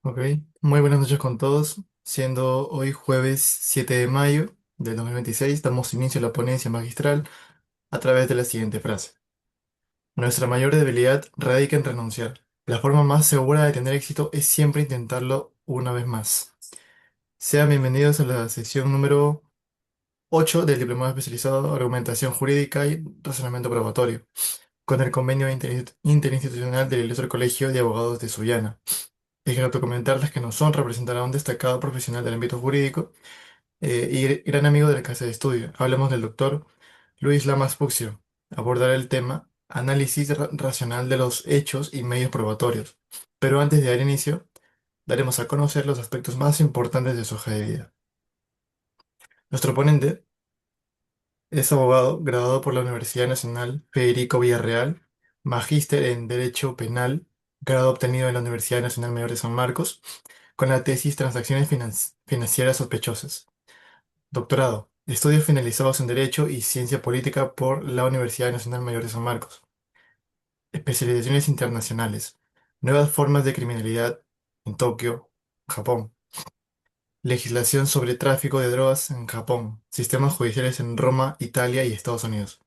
Ok, muy buenas noches con todos. Siendo hoy jueves 7 de mayo del 2026, damos inicio a la ponencia magistral a través de la siguiente frase. Nuestra mayor debilidad radica en renunciar. La forma más segura de tener éxito es siempre intentarlo una vez más. Sean bienvenidos a la sesión número 8 del Diplomado Especializado en Argumentación Jurídica y Razonamiento Probatorio, con el convenio interinstitucional del Ilustre Colegio de Abogados de Sullana. Es grato comentarles que nos honra representar a un destacado profesional del ámbito jurídico y gran amigo de la casa de estudio. Hablamos del doctor Luis Lamas Puccio. Abordará el tema análisis racional de los hechos y medios probatorios. Pero antes de dar inicio, daremos a conocer los aspectos más importantes de su hoja de vida. Nuestro ponente es abogado graduado por la Universidad Nacional Federico Villarreal, magíster en Derecho Penal, grado obtenido en la Universidad Nacional Mayor de San Marcos, con la tesis Transacciones Financieras Sospechosas. Doctorado. Estudios finalizados en Derecho y Ciencia Política por la Universidad Nacional Mayor de San Marcos. Especializaciones internacionales. Nuevas formas de criminalidad en Tokio, Japón. Legislación sobre tráfico de drogas en Japón. Sistemas judiciales en Roma, Italia y Estados Unidos.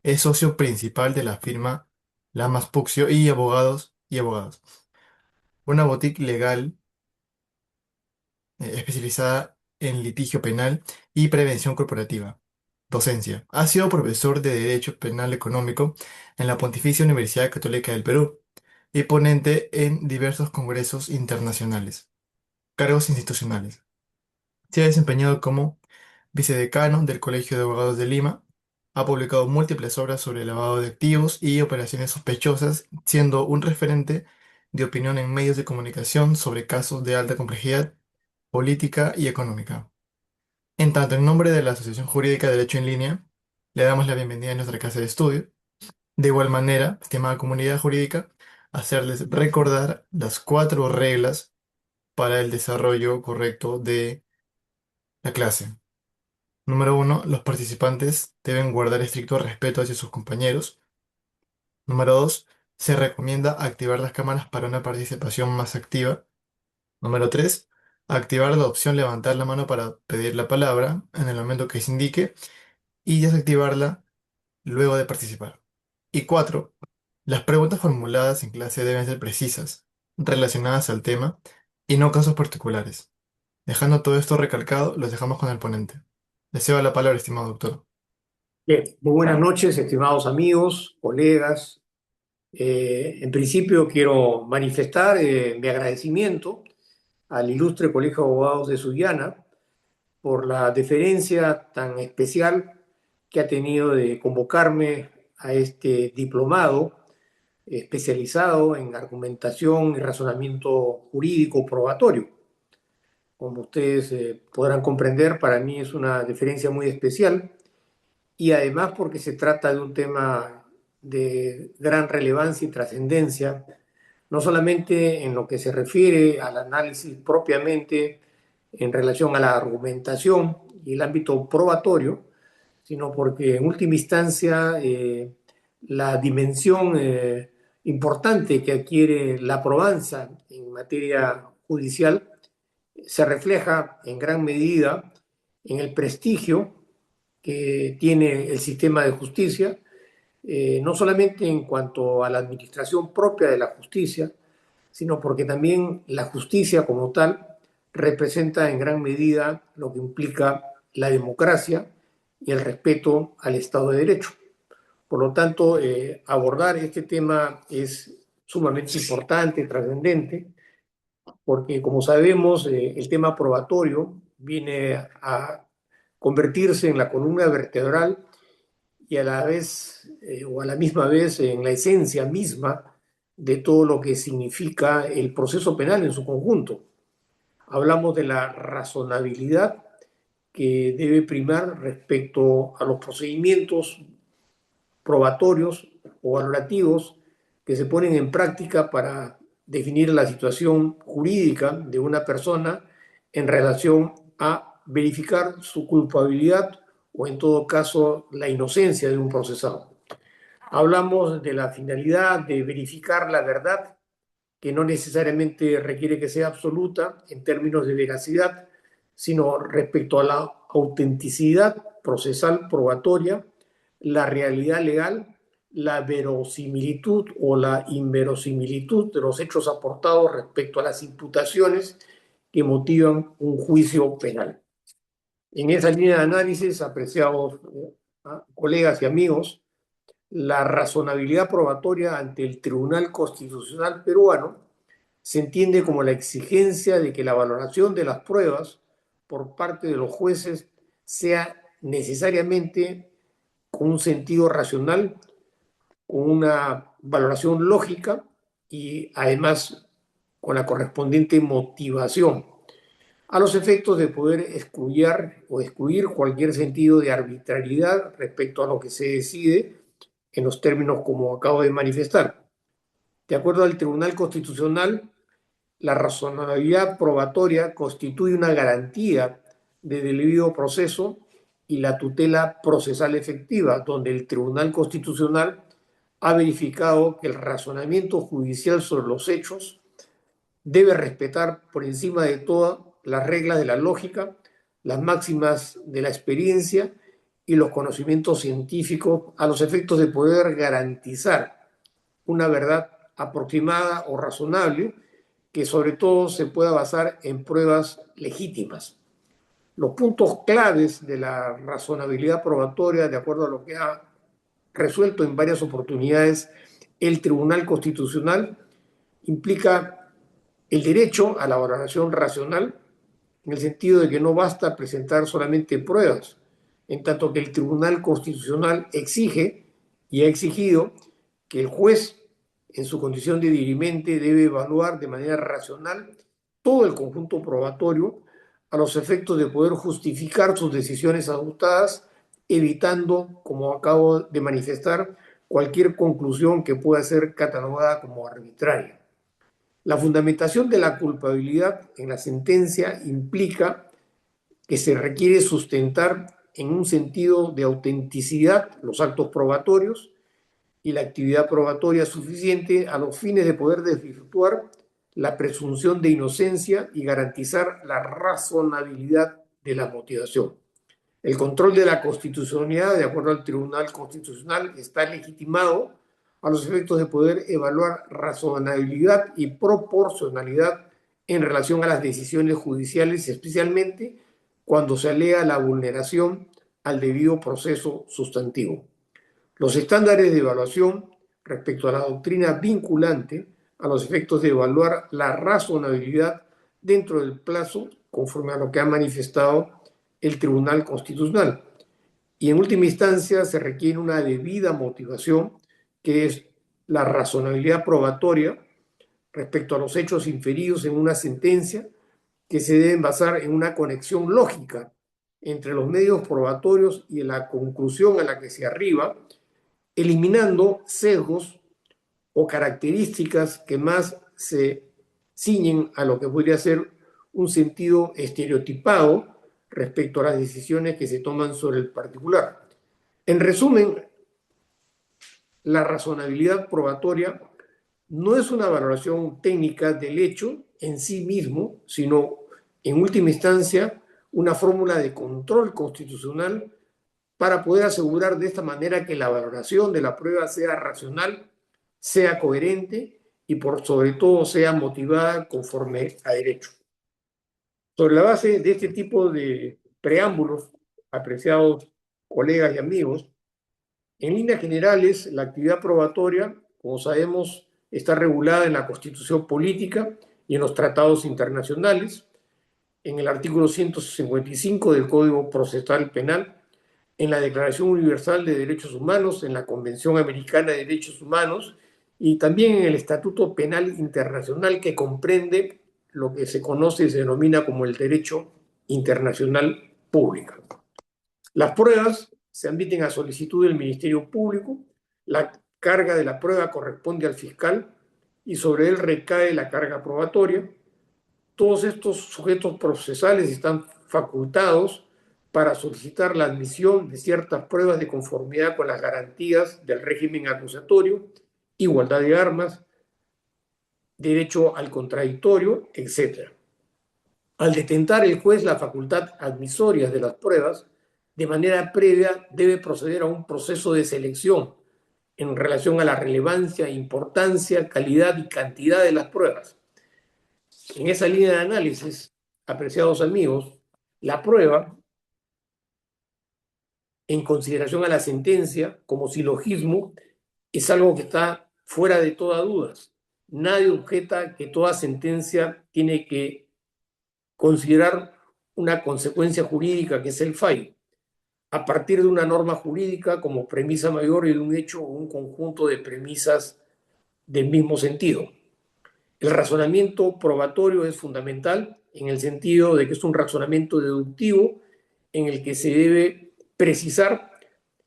Es socio principal de la firma Lamas Puccio y Abogados. Una boutique legal especializada en litigio penal y prevención corporativa. Docencia. Ha sido profesor de Derecho Penal Económico en la Pontificia Universidad Católica del Perú y ponente en diversos congresos internacionales. Cargos institucionales. Se ha desempeñado como vicedecano del Colegio de Abogados de Lima. Ha publicado múltiples obras sobre lavado de activos y operaciones sospechosas, siendo un referente de opinión en medios de comunicación sobre casos de alta complejidad política y económica. En tanto, en nombre de la Asociación Jurídica de Derecho en Línea, le damos la bienvenida a nuestra casa de estudio. De igual manera, estimada comunidad jurídica, hacerles recordar las cuatro reglas para el desarrollo correcto de la clase. Número uno, los participantes deben guardar estricto respeto hacia sus compañeros. Número dos, se recomienda activar las cámaras para una participación más activa. Número 3, activar la opción levantar la mano para pedir la palabra en el momento que se indique y desactivarla luego de participar. Y 4, las preguntas formuladas en clase deben ser precisas, relacionadas al tema y no casos particulares. Dejando todo esto recalcado, los dejamos con el ponente. Le cedo la palabra, estimado doctor. Bien, muy buenas noches, estimados amigos, colegas. En principio quiero manifestar mi agradecimiento al Ilustre Colegio de Abogados de Sullana por la deferencia tan especial que ha tenido de convocarme a este diplomado especializado en argumentación y razonamiento jurídico probatorio. Como ustedes podrán comprender, para mí es una deferencia muy especial y además porque se trata de un tema de gran relevancia y trascendencia, no solamente en lo que se refiere al análisis propiamente en relación a la argumentación y el ámbito probatorio, sino porque en última instancia la dimensión importante que adquiere la probanza en materia judicial se refleja en gran medida en el prestigio que tiene el sistema de justicia, no solamente en cuanto a la administración propia de la justicia, sino porque también la justicia como tal representa en gran medida lo que implica la democracia y el respeto al Estado de Derecho. Por lo tanto, abordar este tema es sumamente importante, trascendente, porque como sabemos, el tema probatorio viene a convertirse en la columna vertebral y a la vez, o a la misma vez, en la esencia misma de todo lo que significa el proceso penal en su conjunto. Hablamos de la razonabilidad que debe primar respecto a los procedimientos probatorios o valorativos que se ponen en práctica para definir la situación jurídica de una persona en relación a verificar su culpabilidad o en todo caso la inocencia de un procesado. Hablamos de la finalidad de verificar la verdad que no necesariamente requiere que sea absoluta en términos de veracidad, sino respecto a la autenticidad procesal probatoria, la realidad legal, la verosimilitud o la inverosimilitud de los hechos aportados respecto a las imputaciones que motivan un juicio penal. En esa línea de análisis, apreciados colegas y amigos, la razonabilidad probatoria ante el Tribunal Constitucional peruano se entiende como la exigencia de que la valoración de las pruebas por parte de los jueces sea necesariamente con un sentido racional, con una valoración lógica y además con la correspondiente motivación, a los efectos de poder excluir cualquier sentido de arbitrariedad respecto a lo que se decide en los términos como acabo de manifestar. De acuerdo al Tribunal Constitucional, la razonabilidad probatoria constituye una garantía de debido proceso y la tutela procesal efectiva, donde el Tribunal Constitucional ha verificado que el razonamiento judicial sobre los hechos debe respetar por encima de todas las reglas de la lógica, las máximas de la experiencia y los conocimientos científicos a los efectos de poder garantizar una verdad aproximada o razonable que sobre todo se pueda basar en pruebas legítimas. Los puntos claves de la razonabilidad probatoria, de acuerdo a lo que ha resuelto en varias oportunidades el Tribunal Constitucional, implica el derecho a la valoración racional, en el sentido de que no basta presentar solamente pruebas, en tanto que el Tribunal Constitucional exige y ha exigido que el juez, en su condición de dirimente, debe evaluar de manera racional todo el conjunto probatorio a los efectos de poder justificar sus decisiones adoptadas, evitando, como acabo de manifestar, cualquier conclusión que pueda ser catalogada como arbitraria. La fundamentación de la culpabilidad en la sentencia implica que se requiere sustentar en un sentido de autenticidad los actos probatorios y la actividad probatoria suficiente a los fines de poder desvirtuar la presunción de inocencia y garantizar la razonabilidad de la motivación. El control de la constitucionalidad, de acuerdo al Tribunal Constitucional, está legitimado a los efectos de poder evaluar razonabilidad y proporcionalidad en relación a las decisiones judiciales, especialmente cuando se alega la vulneración al debido proceso sustantivo. Los estándares de evaluación respecto a la doctrina vinculante a los efectos de evaluar la razonabilidad dentro del plazo, conforme a lo que ha manifestado el Tribunal Constitucional. Y en última instancia se requiere una debida motivación, que es la razonabilidad probatoria respecto a los hechos inferidos en una sentencia, que se deben basar en una conexión lógica entre los medios probatorios y la conclusión a la que se arriba, eliminando sesgos o características que más se ciñen a lo que podría ser un sentido estereotipado respecto a las decisiones que se toman sobre el particular. En resumen, la razonabilidad probatoria no es una valoración técnica del hecho en sí mismo, sino, en última instancia, una fórmula de control constitucional para poder asegurar de esta manera que la valoración de la prueba sea racional, sea coherente y por sobre todo sea motivada conforme a derecho. Sobre la base de este tipo de preámbulos, apreciados colegas y amigos, en líneas generales, la actividad probatoria, como sabemos, está regulada en la Constitución Política y en los tratados internacionales, en el artículo 155 del Código Procesal Penal, en la Declaración Universal de Derechos Humanos, en la Convención Americana de Derechos Humanos y también en el Estatuto Penal Internacional, que comprende lo que se conoce y se denomina como el derecho internacional público. Las pruebas se admiten a solicitud del Ministerio Público, la carga de la prueba corresponde al fiscal y sobre él recae la carga probatoria. Todos estos sujetos procesales están facultados para solicitar la admisión de ciertas pruebas de conformidad con las garantías del régimen acusatorio, igualdad de armas, derecho al contradictorio, etc. Al detentar el juez la facultad admisoria de las pruebas, de manera previa debe proceder a un proceso de selección en relación a la relevancia, importancia, calidad y cantidad de las pruebas. En esa línea de análisis, apreciados amigos, la prueba, en consideración a la sentencia como silogismo, es algo que está fuera de toda duda. Nadie objeta que toda sentencia tiene que considerar una consecuencia jurídica que es el fallo, a partir de una norma jurídica como premisa mayor y de un hecho o un conjunto de premisas del mismo sentido. El razonamiento probatorio es fundamental en el sentido de que es un razonamiento deductivo en el que se debe precisar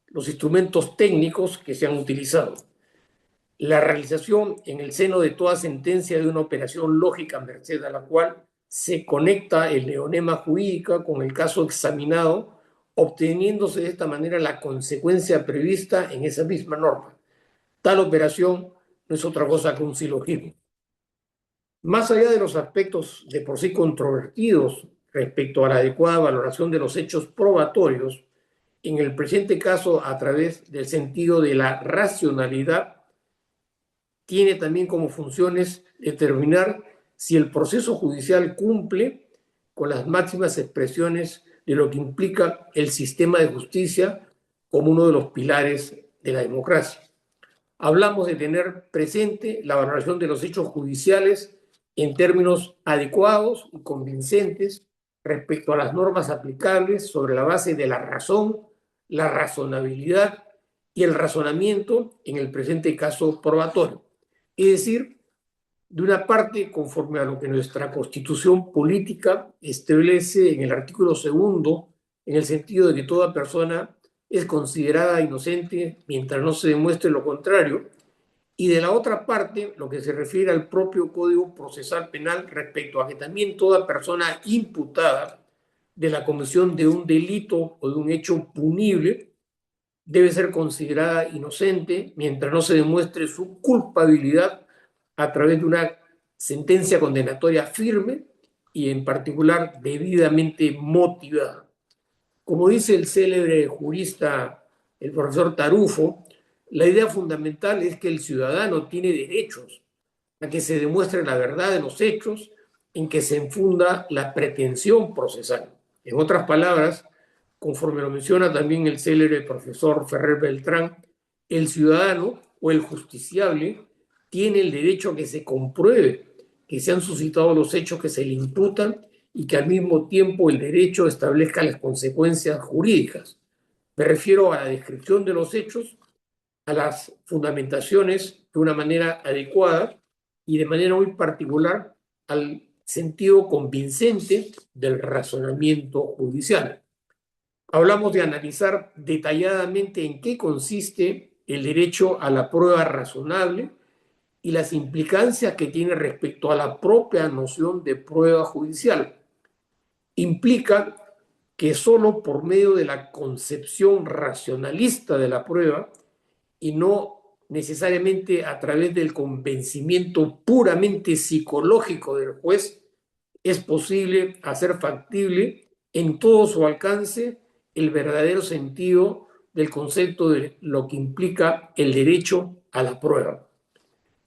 los instrumentos técnicos que se han utilizado. La realización en el seno de toda sentencia de una operación lógica merced a la cual se conecta el neonema jurídica con el caso examinado, obteniéndose de esta manera la consecuencia prevista en esa misma norma. Tal operación no es otra cosa que un silogismo. Más allá de los aspectos de por sí controvertidos respecto a la adecuada valoración de los hechos probatorios, en el presente caso, a través del sentido de la racionalidad, tiene también como funciones determinar si el proceso judicial cumple con las máximas expresiones de lo que implica el sistema de justicia como uno de los pilares de la democracia. Hablamos de tener presente la valoración de los hechos judiciales en términos adecuados y convincentes respecto a las normas aplicables sobre la base de la razón, la razonabilidad y el razonamiento en el presente caso probatorio. Es decir, de una parte, conforme a lo que nuestra Constitución política establece en el artículo segundo, en el sentido de que toda persona es considerada inocente mientras no se demuestre lo contrario, y de la otra parte, lo que se refiere al propio Código Procesal Penal respecto a que también toda persona imputada de la comisión de un delito o de un hecho punible debe ser considerada inocente mientras no se demuestre su culpabilidad a través de una sentencia condenatoria firme y en particular debidamente motivada. Como dice el célebre jurista, el profesor Tarufo, la idea fundamental es que el ciudadano tiene derechos a que se demuestre la verdad de los hechos en que se enfunda la pretensión procesal. En otras palabras, conforme lo menciona también el célebre profesor Ferrer Beltrán, el ciudadano o el justiciable tiene el derecho a que se compruebe que se han suscitado los hechos que se le imputan y que al mismo tiempo el derecho establezca las consecuencias jurídicas. Me refiero a la descripción de los hechos, a las fundamentaciones de una manera adecuada y de manera muy particular al sentido convincente del razonamiento judicial. Hablamos de analizar detalladamente en qué consiste el derecho a la prueba razonable y las implicancias que tiene respecto a la propia noción de prueba judicial. Implica que solo por medio de la concepción racionalista de la prueba y no necesariamente a través del convencimiento puramente psicológico del juez, es posible hacer factible en todo su alcance el verdadero sentido del concepto de lo que implica el derecho a la prueba.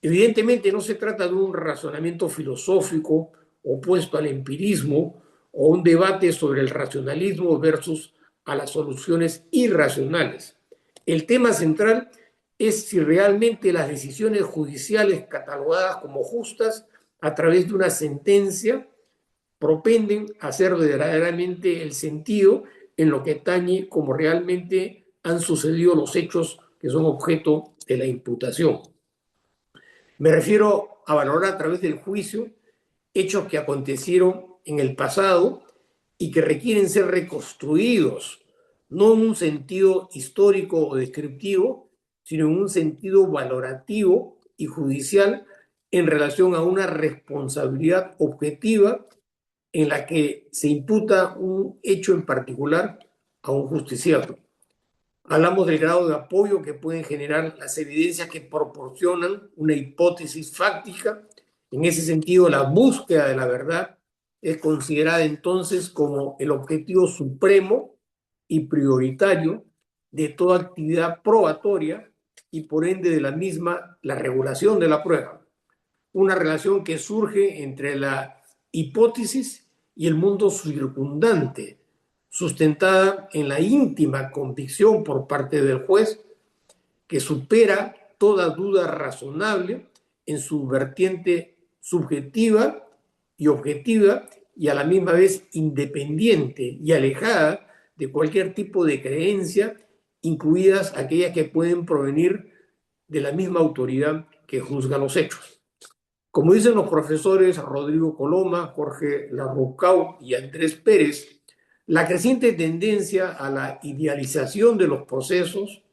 Evidentemente no se trata de un razonamiento filosófico opuesto al empirismo o un debate sobre el racionalismo versus a las soluciones irracionales. El tema central es si realmente las decisiones judiciales catalogadas como justas a través de una sentencia propenden a ser verdaderamente el sentido en lo que atañe como realmente han sucedido los hechos que son objeto de la imputación. Me refiero a valorar a través del juicio hechos que acontecieron en el pasado y que requieren ser reconstruidos, no en un sentido histórico o descriptivo, sino en un sentido valorativo y judicial en relación a una responsabilidad objetiva en la que se imputa un hecho en particular a un justiciable. Hablamos del grado de apoyo que pueden generar las evidencias que proporcionan una hipótesis fáctica En ese sentido, la búsqueda de la verdad es considerada entonces como el objetivo supremo y prioritario de toda actividad probatoria y por ende de la misma la regulación de la prueba. Una relación que surge entre la hipótesis y el mundo circundante, sustentada en la íntima convicción por parte del juez que supera toda duda razonable en su vertiente subjetiva y objetiva y a la misma vez independiente y alejada de cualquier tipo de creencia, incluidas aquellas que pueden provenir de la misma autoridad que juzga los hechos. Como dicen los profesores Rodrigo Coloma, Jorge Larrucau y Andrés Pérez, la creciente tendencia a la idealización de los procesos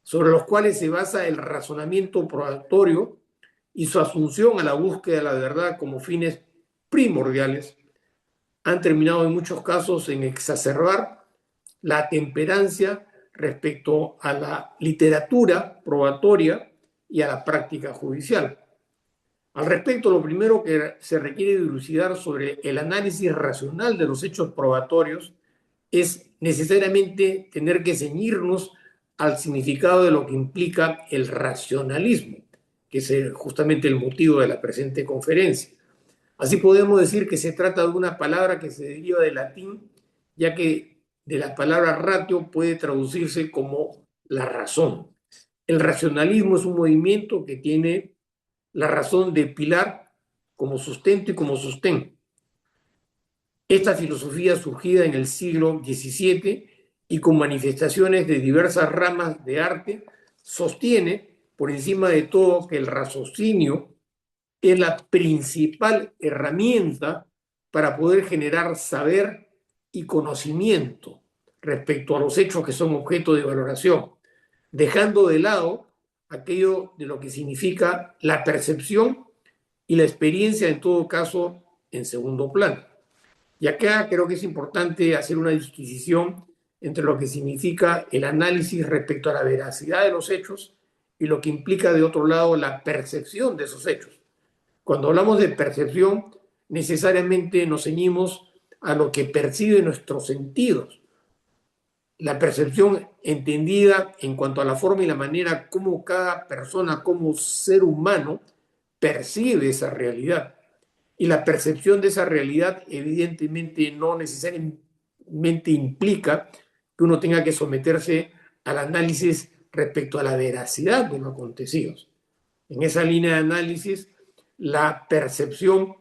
sobre los cuales se basa el razonamiento probatorio y su asunción a la búsqueda de la verdad como fines primordiales, han terminado en muchos casos en exacerbar la temperancia respecto a la literatura probatoria y a la práctica judicial. Al respecto, lo primero que se requiere dilucidar sobre el análisis racional de los hechos probatorios es necesariamente tener que ceñirnos al significado de lo que implica el racionalismo, que es justamente el motivo de la presente conferencia. Así podemos decir que se trata de una palabra que se deriva del latín, ya que de la palabra ratio puede traducirse como la razón. El racionalismo es un movimiento que tiene la razón de pilar como sustento y como sostén. Esta filosofía surgida en el siglo XVII y con manifestaciones de diversas ramas de arte, sostiene por encima de todo que el raciocinio es la principal herramienta para poder generar saber y conocimiento respecto a los hechos que son objeto de valoración, dejando de lado aquello de lo que significa la percepción y la experiencia, en todo caso, en segundo plano. Y acá creo que es importante hacer una distinción entre lo que significa el análisis respecto a la veracidad de los hechos y lo que implica, de otro lado, la percepción de esos hechos. Cuando hablamos de percepción, necesariamente nos ceñimos a lo que perciben nuestros sentidos. La percepción entendida en cuanto a la forma y la manera como cada persona, como ser humano, percibe esa realidad. Y la percepción de esa realidad evidentemente no necesariamente implica que uno tenga que someterse al análisis respecto a la veracidad de los acontecidos. En esa línea de análisis, la percepción,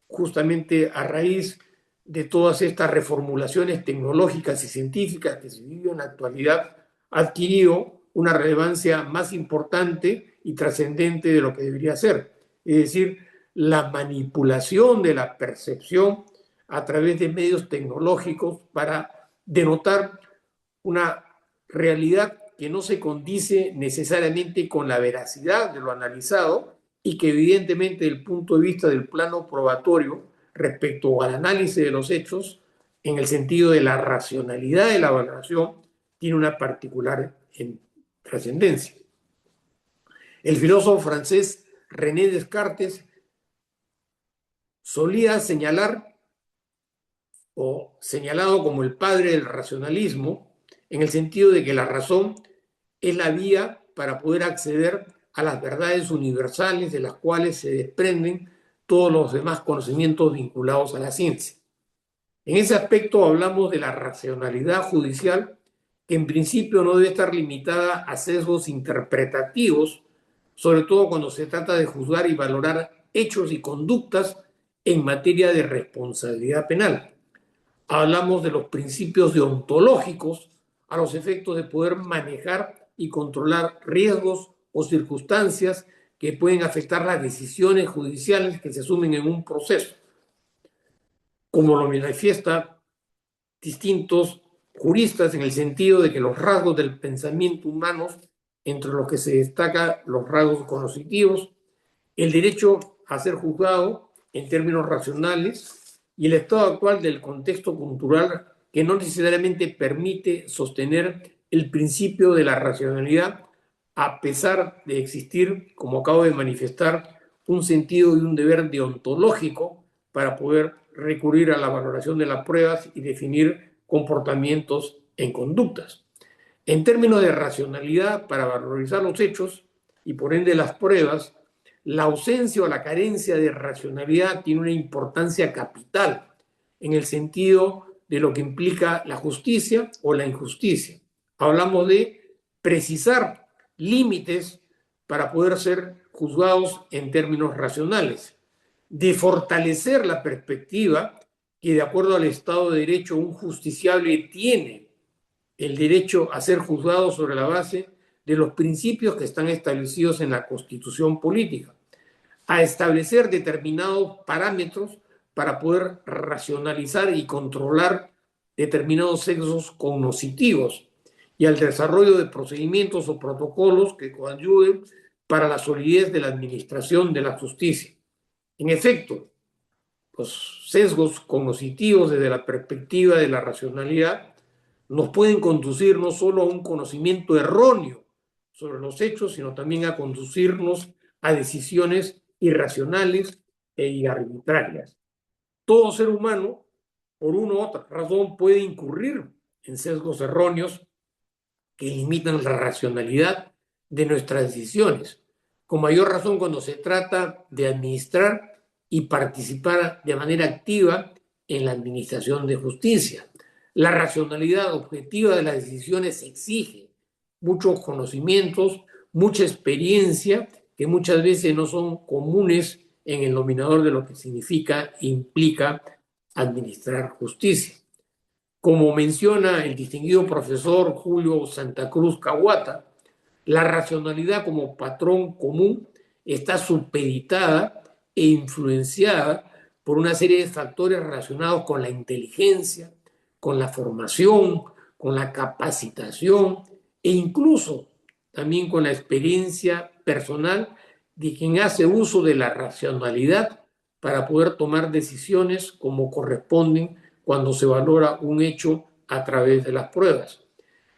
justamente a raíz de todas estas reformulaciones tecnológicas y científicas que se viven en la actualidad, ha adquirido una relevancia más importante y trascendente de lo que debería ser. Es decir, la manipulación de la percepción a través de medios tecnológicos para denotar una realidad que no se condice necesariamente con la veracidad de lo analizado y que evidentemente desde el punto de vista del plano probatorio respecto al análisis de los hechos, en el sentido de la racionalidad de la valoración, tiene una particular trascendencia. El filósofo francés René Descartes solía señalar o señalado como el padre del racionalismo, en el sentido de que la razón es la vía para poder acceder a las verdades universales de las cuales se desprenden todos los demás conocimientos vinculados a la ciencia. En ese aspecto hablamos de la racionalidad judicial, que en principio no debe estar limitada a sesgos interpretativos, sobre todo cuando se trata de juzgar y valorar hechos y conductas en materia de responsabilidad penal. Hablamos de los principios deontológicos a los efectos de poder manejar y controlar riesgos o circunstancias que pueden afectar las decisiones judiciales que se asumen en un proceso, como lo manifiesta distintos juristas en el sentido de que los rasgos del pensamiento humano, entre los que se destacan los rasgos cognitivos, el derecho a ser juzgado en términos racionales y el estado actual del contexto cultural que no necesariamente permite sostener el principio de la racionalidad a pesar de existir, como acabo de manifestar, un sentido y un deber deontológico para poder recurrir a la valoración de las pruebas y definir comportamientos en conductas. En términos de racionalidad, para valorizar los hechos y por ende las pruebas, la ausencia o la carencia de racionalidad tiene una importancia capital en el sentido de lo que implica la justicia o la injusticia. Hablamos de precisar límites para poder ser juzgados en términos racionales, de fortalecer la perspectiva que de acuerdo al Estado de Derecho un justiciable tiene el derecho a ser juzgado sobre la base de los principios que están establecidos en la Constitución política, a establecer determinados parámetros para poder racionalizar y controlar determinados sesgos cognitivos y al desarrollo de procedimientos o protocolos que coadyuven para la solidez de la administración de la justicia. En efecto, los sesgos cognitivos desde la perspectiva de la racionalidad nos pueden conducir no solo a un conocimiento erróneo sobre los hechos, sino también a conducirnos a decisiones irracionales e arbitrarias. Todo ser humano, por una u otra razón, puede incurrir en sesgos erróneos que limitan la racionalidad de nuestras decisiones, con mayor razón cuando se trata de administrar y participar de manera activa en la administración de justicia. La racionalidad objetiva de las decisiones exige muchos conocimientos, mucha experiencia, que muchas veces no son comunes en el denominador de lo que significa e implica administrar justicia. Como menciona el distinguido profesor Julio Santa Cruz Caguata, la racionalidad como patrón común está supeditada e influenciada por una serie de factores relacionados con la inteligencia, con la formación, con la capacitación e incluso también con la experiencia personal de quien hace uso de la racionalidad para poder tomar decisiones como corresponden cuando se valora un hecho a través de las pruebas.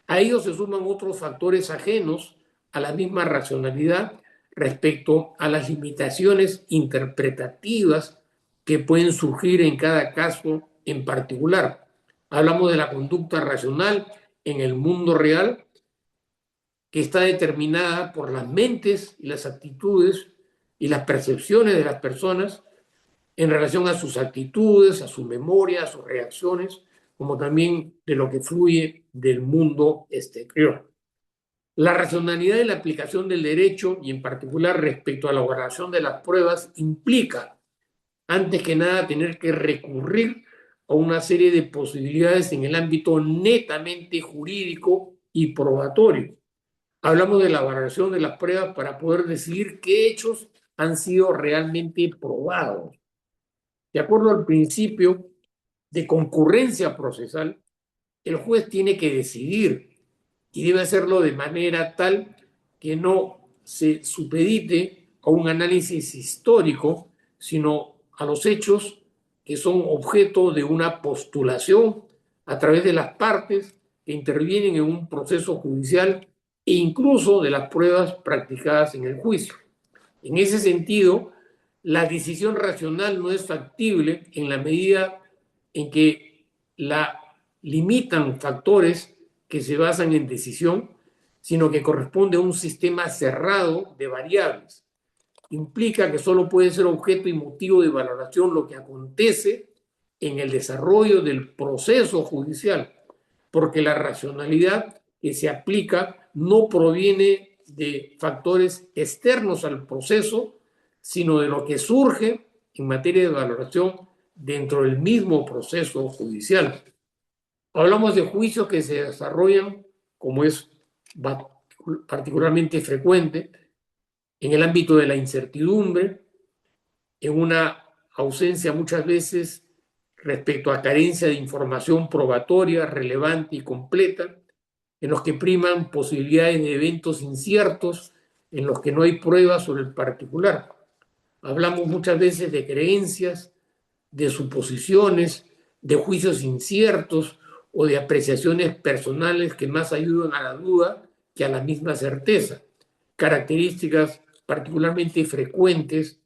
A ellos se suman otros factores ajenos a la misma racionalidad respecto a las limitaciones interpretativas que pueden surgir en cada caso en particular. Hablamos de la conducta racional en el mundo real, que está determinada por las mentes y las actitudes y las percepciones de las personas en relación a sus actitudes, a su memoria, a sus reacciones, como también de lo que fluye del mundo exterior. La racionalidad de la aplicación del derecho y en particular respecto a la elaboración de las pruebas implica, antes que nada, tener que recurrir a una serie de posibilidades en el ámbito netamente jurídico y probatorio. Hablamos de la valoración de las pruebas para poder decidir qué hechos han sido realmente probados. De acuerdo al principio de concurrencia procesal, el juez tiene que decidir y debe hacerlo de manera tal que no se supedite a un análisis histórico, sino a los hechos que son objeto de una postulación a través de las partes que intervienen en un proceso judicial e incluso de las pruebas practicadas en el juicio. En ese sentido, la decisión racional no es factible en la medida en que la limitan factores que se basan en decisión, sino que corresponde a un sistema cerrado de variables. Implica que solo puede ser objeto y motivo de valoración lo que acontece en el desarrollo del proceso judicial, porque la racionalidad que se aplica no proviene de factores externos al proceso, sino de lo que surge en materia de valoración dentro del mismo proceso judicial. Hablamos de juicios que se desarrollan, como es particularmente frecuente, en el ámbito de la incertidumbre, en una ausencia muchas veces respecto a carencia de información probatoria relevante y completa, en los que priman posibilidades de eventos inciertos, en los que no hay pruebas sobre el particular. Hablamos muchas veces de creencias, de suposiciones, de juicios inciertos o de apreciaciones personales que más ayudan a la duda que a la misma certeza, características particularmente frecuentes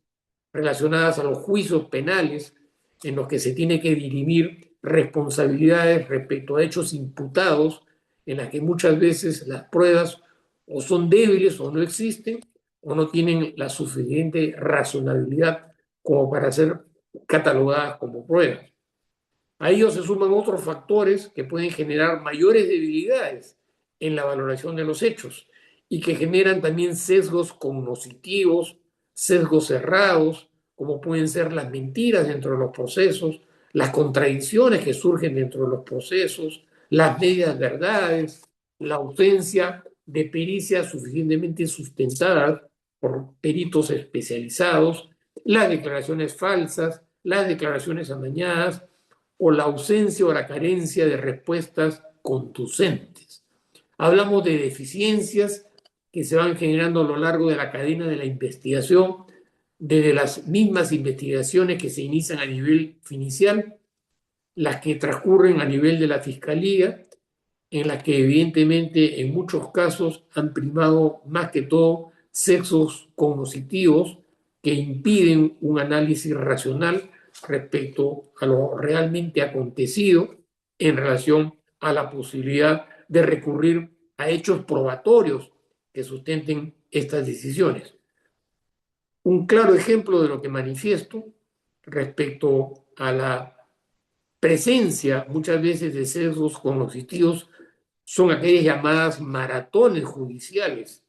relacionadas a los juicios penales en los que se tiene que dirimir responsabilidades respecto a hechos imputados, en las que muchas veces las pruebas o son débiles o no existen o no tienen la suficiente razonabilidad como para ser catalogadas como pruebas. A ello se suman otros factores que pueden generar mayores debilidades en la valoración de los hechos y que generan también sesgos cognitivos, sesgos cerrados, como pueden ser las mentiras dentro de los procesos, las contradicciones que surgen dentro de los procesos, las medias verdades, la ausencia de pericias suficientemente sustentadas por peritos especializados, las declaraciones falsas, las declaraciones amañadas o la ausencia o la carencia de respuestas conducentes. Hablamos de deficiencias que se van generando a lo largo de la cadena de la investigación, desde las mismas investigaciones que se inician a nivel inicial, las que transcurren a nivel de la fiscalía, en las que evidentemente en muchos casos han primado más que todo sesgos cognitivos que impiden un análisis racional respecto a lo realmente acontecido en relación a la posibilidad de recurrir a hechos probatorios que sustenten estas decisiones. Un claro ejemplo de lo que manifiesto respecto a la presencia muchas veces de sesgos cognitivos son aquellas llamadas maratones judiciales,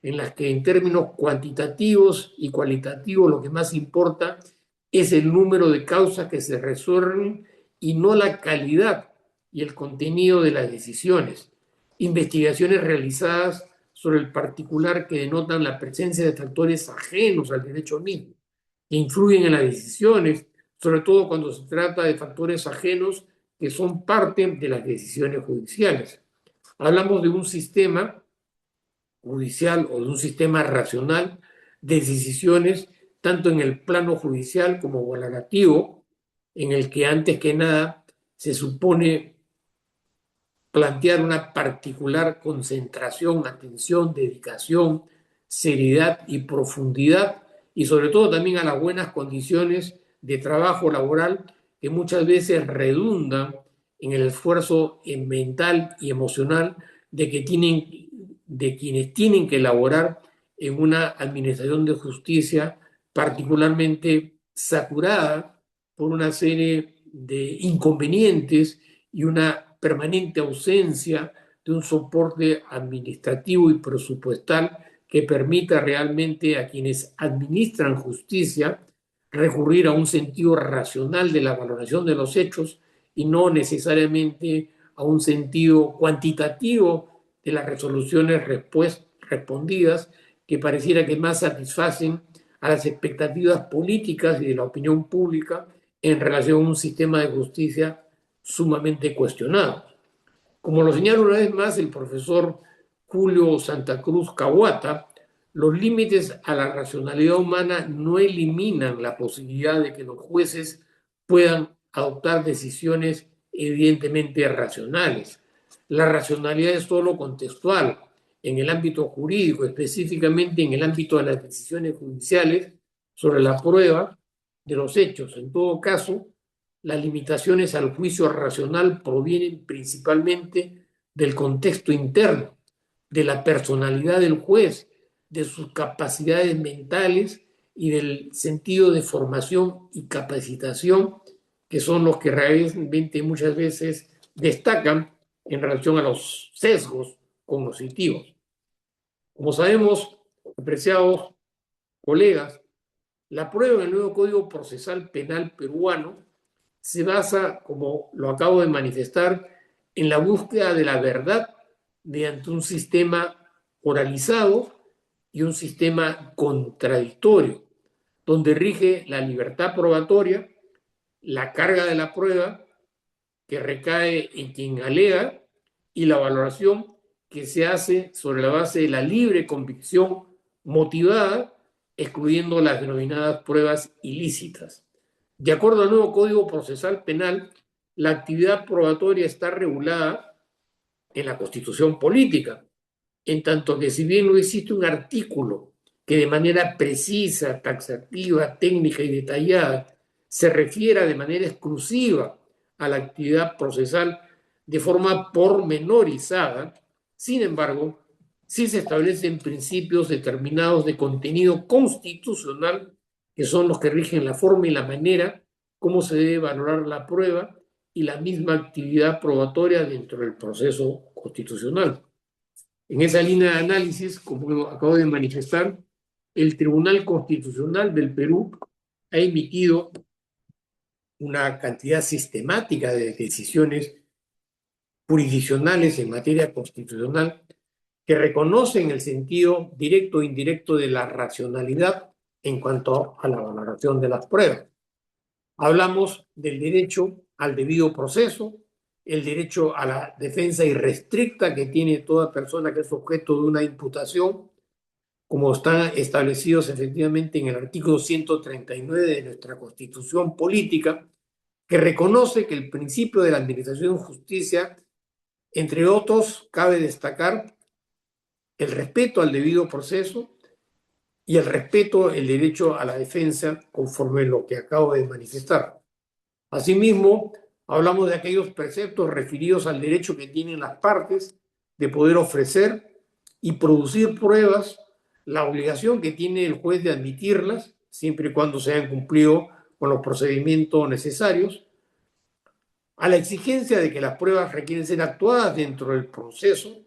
en las que en términos cuantitativos y cualitativos lo que más importa es el número de causas que se resuelven y no la calidad y el contenido de las decisiones. Investigaciones realizadas sobre el particular que denotan la presencia de factores ajenos al derecho mismo, que influyen en las decisiones, sobre todo cuando se trata de factores ajenos que son parte de las decisiones judiciales. Hablamos de un sistema judicial o de un sistema racional de decisiones, tanto en el plano judicial como valorativo, en el que antes que nada se supone plantear una particular concentración, atención, dedicación, seriedad y profundidad, y sobre todo también a las buenas condiciones de trabajo laboral que muchas veces redundan en el esfuerzo mental y emocional de quienes tienen que elaborar en una administración de justicia particularmente saturada por una serie de inconvenientes y una permanente ausencia de un soporte administrativo y presupuestal que permita realmente a quienes administran justicia recurrir a un sentido racional de la valoración de los hechos y no necesariamente a un sentido cuantitativo de las resoluciones respondidas que pareciera que más satisfacen a las expectativas políticas y de la opinión pública en relación a un sistema de justicia sumamente cuestionado. Como lo señala una vez más el profesor Julio Santa Cruz Cahuata, los límites a la racionalidad humana no eliminan la posibilidad de que los jueces puedan adoptar decisiones evidentemente racionales. La racionalidad es solo contextual. En el ámbito jurídico, específicamente en el ámbito de las decisiones judiciales sobre la prueba de los hechos. En todo caso, las limitaciones al juicio racional provienen principalmente del contexto interno, de la personalidad del juez, de sus capacidades mentales y del sentido de formación y capacitación, que son los que realmente muchas veces destacan en relación a los sesgos cognitivos. Como sabemos, apreciados colegas, la prueba del nuevo Código Procesal Penal peruano se basa, como lo acabo de manifestar, en la búsqueda de la verdad mediante un sistema oralizado y un sistema contradictorio, donde rige la libertad probatoria, la carga de la prueba que recae en quien alega y la valoración que se hace sobre la base de la libre convicción motivada, excluyendo las denominadas pruebas ilícitas. De acuerdo al nuevo Código Procesal Penal, la actividad probatoria está regulada en la Constitución política, en tanto que si bien no existe un artículo que de manera precisa, taxativa, técnica y detallada se refiera de manera exclusiva a la actividad procesal de forma pormenorizada. Sin embargo, sí se establecen principios determinados de contenido constitucional que son los que rigen la forma y la manera cómo se debe valorar la prueba y la misma actividad probatoria dentro del proceso constitucional. En esa línea de análisis, como acabo de manifestar, el Tribunal Constitucional del Perú ha emitido una cantidad sistemática de decisiones jurisdiccionales en materia constitucional que reconocen el sentido directo e indirecto de la racionalidad en cuanto a la valoración de las pruebas. Hablamos del derecho al debido proceso, el derecho a la defensa irrestricta que tiene toda persona que es objeto de una imputación, como están establecidos efectivamente en el artículo 139 de nuestra Constitución Política, que reconoce que el principio de la administración de justicia, entre otros, cabe destacar el respeto al debido proceso y el respeto, el derecho a la defensa, conforme lo que acabo de manifestar. Asimismo, hablamos de aquellos preceptos referidos al derecho que tienen las partes de poder ofrecer y producir pruebas, la obligación que tiene el juez de admitirlas, siempre y cuando se hayan cumplido con los procedimientos necesarios, a la exigencia de que las pruebas requieren ser actuadas dentro del proceso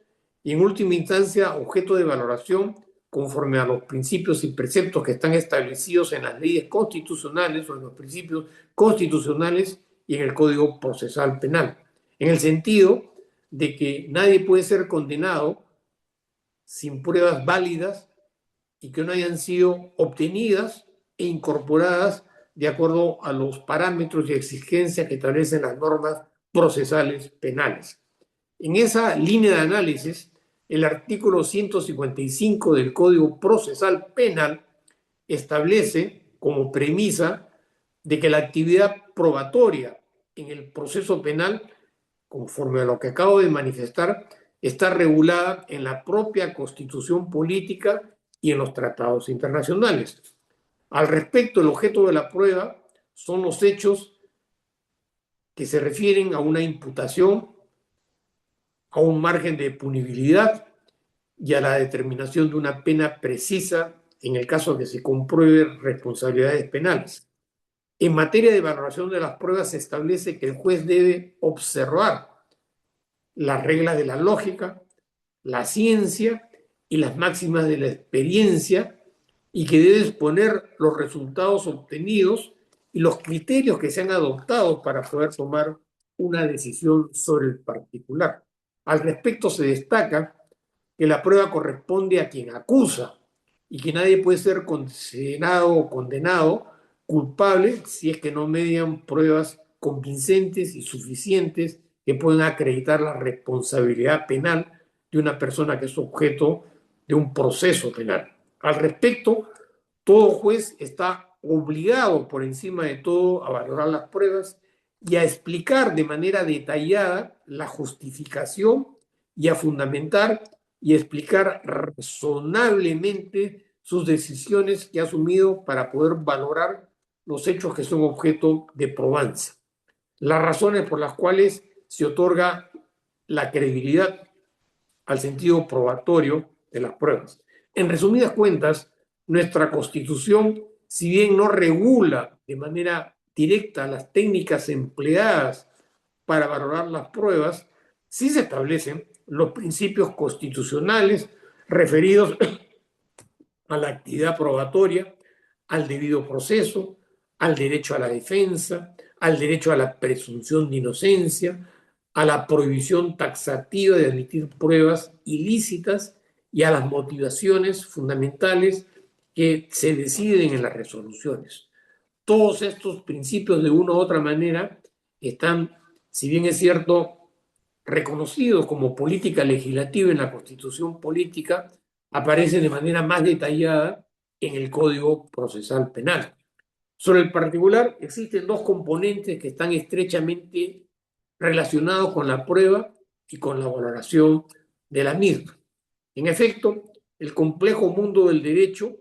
y, en última instancia, objeto de valoración conforme a los principios y preceptos que están establecidos en las leyes constitucionales o en los principios constitucionales y en el Código Procesal Penal, en el sentido de que nadie puede ser condenado sin pruebas válidas y que no hayan sido obtenidas e incorporadas de acuerdo a los parámetros y exigencias que establecen las normas procesales penales. En esa línea de análisis, el artículo 155 del Código Procesal Penal establece como premisa de que la actividad probatoria en el proceso penal, conforme a lo que acabo de manifestar, está regulada en la propia Constitución Política y en los tratados internacionales. Al respecto, el objeto de la prueba son los hechos que se refieren a una imputación, a un margen de punibilidad y a la determinación de una pena precisa en el caso de que se comprueben responsabilidades penales. En materia de valoración de las pruebas se establece que el juez debe observar las reglas de la lógica, la ciencia y las máximas de la experiencia y que debe exponer los resultados obtenidos y los criterios que se han adoptado para poder tomar una decisión sobre el particular. Al respecto se destaca que la prueba corresponde a quien acusa y que nadie puede ser condenado o condenado culpable si es que no median pruebas convincentes y suficientes que puedan acreditar la responsabilidad penal de una persona que es objeto de un proceso penal. Al respecto, todo juez está obligado por encima de todo a valorar las pruebas y a explicar de manera detallada la justificación y a fundamentar y explicar razonablemente sus decisiones que ha asumido para poder valorar los hechos que son objeto de probanza. Las razones por las cuales se otorga la credibilidad al sentido probatorio de las pruebas. En resumidas cuentas, nuestra Constitución, si bien no regula de manera directa las técnicas empleadas para valorar las pruebas, sí se establecen los principios constitucionales referidos a la actividad probatoria, al debido proceso, al derecho a la defensa, al derecho a la presunción de inocencia, a la prohibición taxativa de admitir pruebas ilícitas y a las motivaciones fundamentales que se deciden en las resoluciones. Todos estos principios de una u otra manera están, si bien es cierto, reconocidos como política legislativa en la Constitución Política, aparecen de manera más detallada en el Código Procesal Penal. Sobre el particular, existen dos componentes que están estrechamente relacionados con la prueba y con la valoración de la misma. En efecto, el complejo mundo del derecho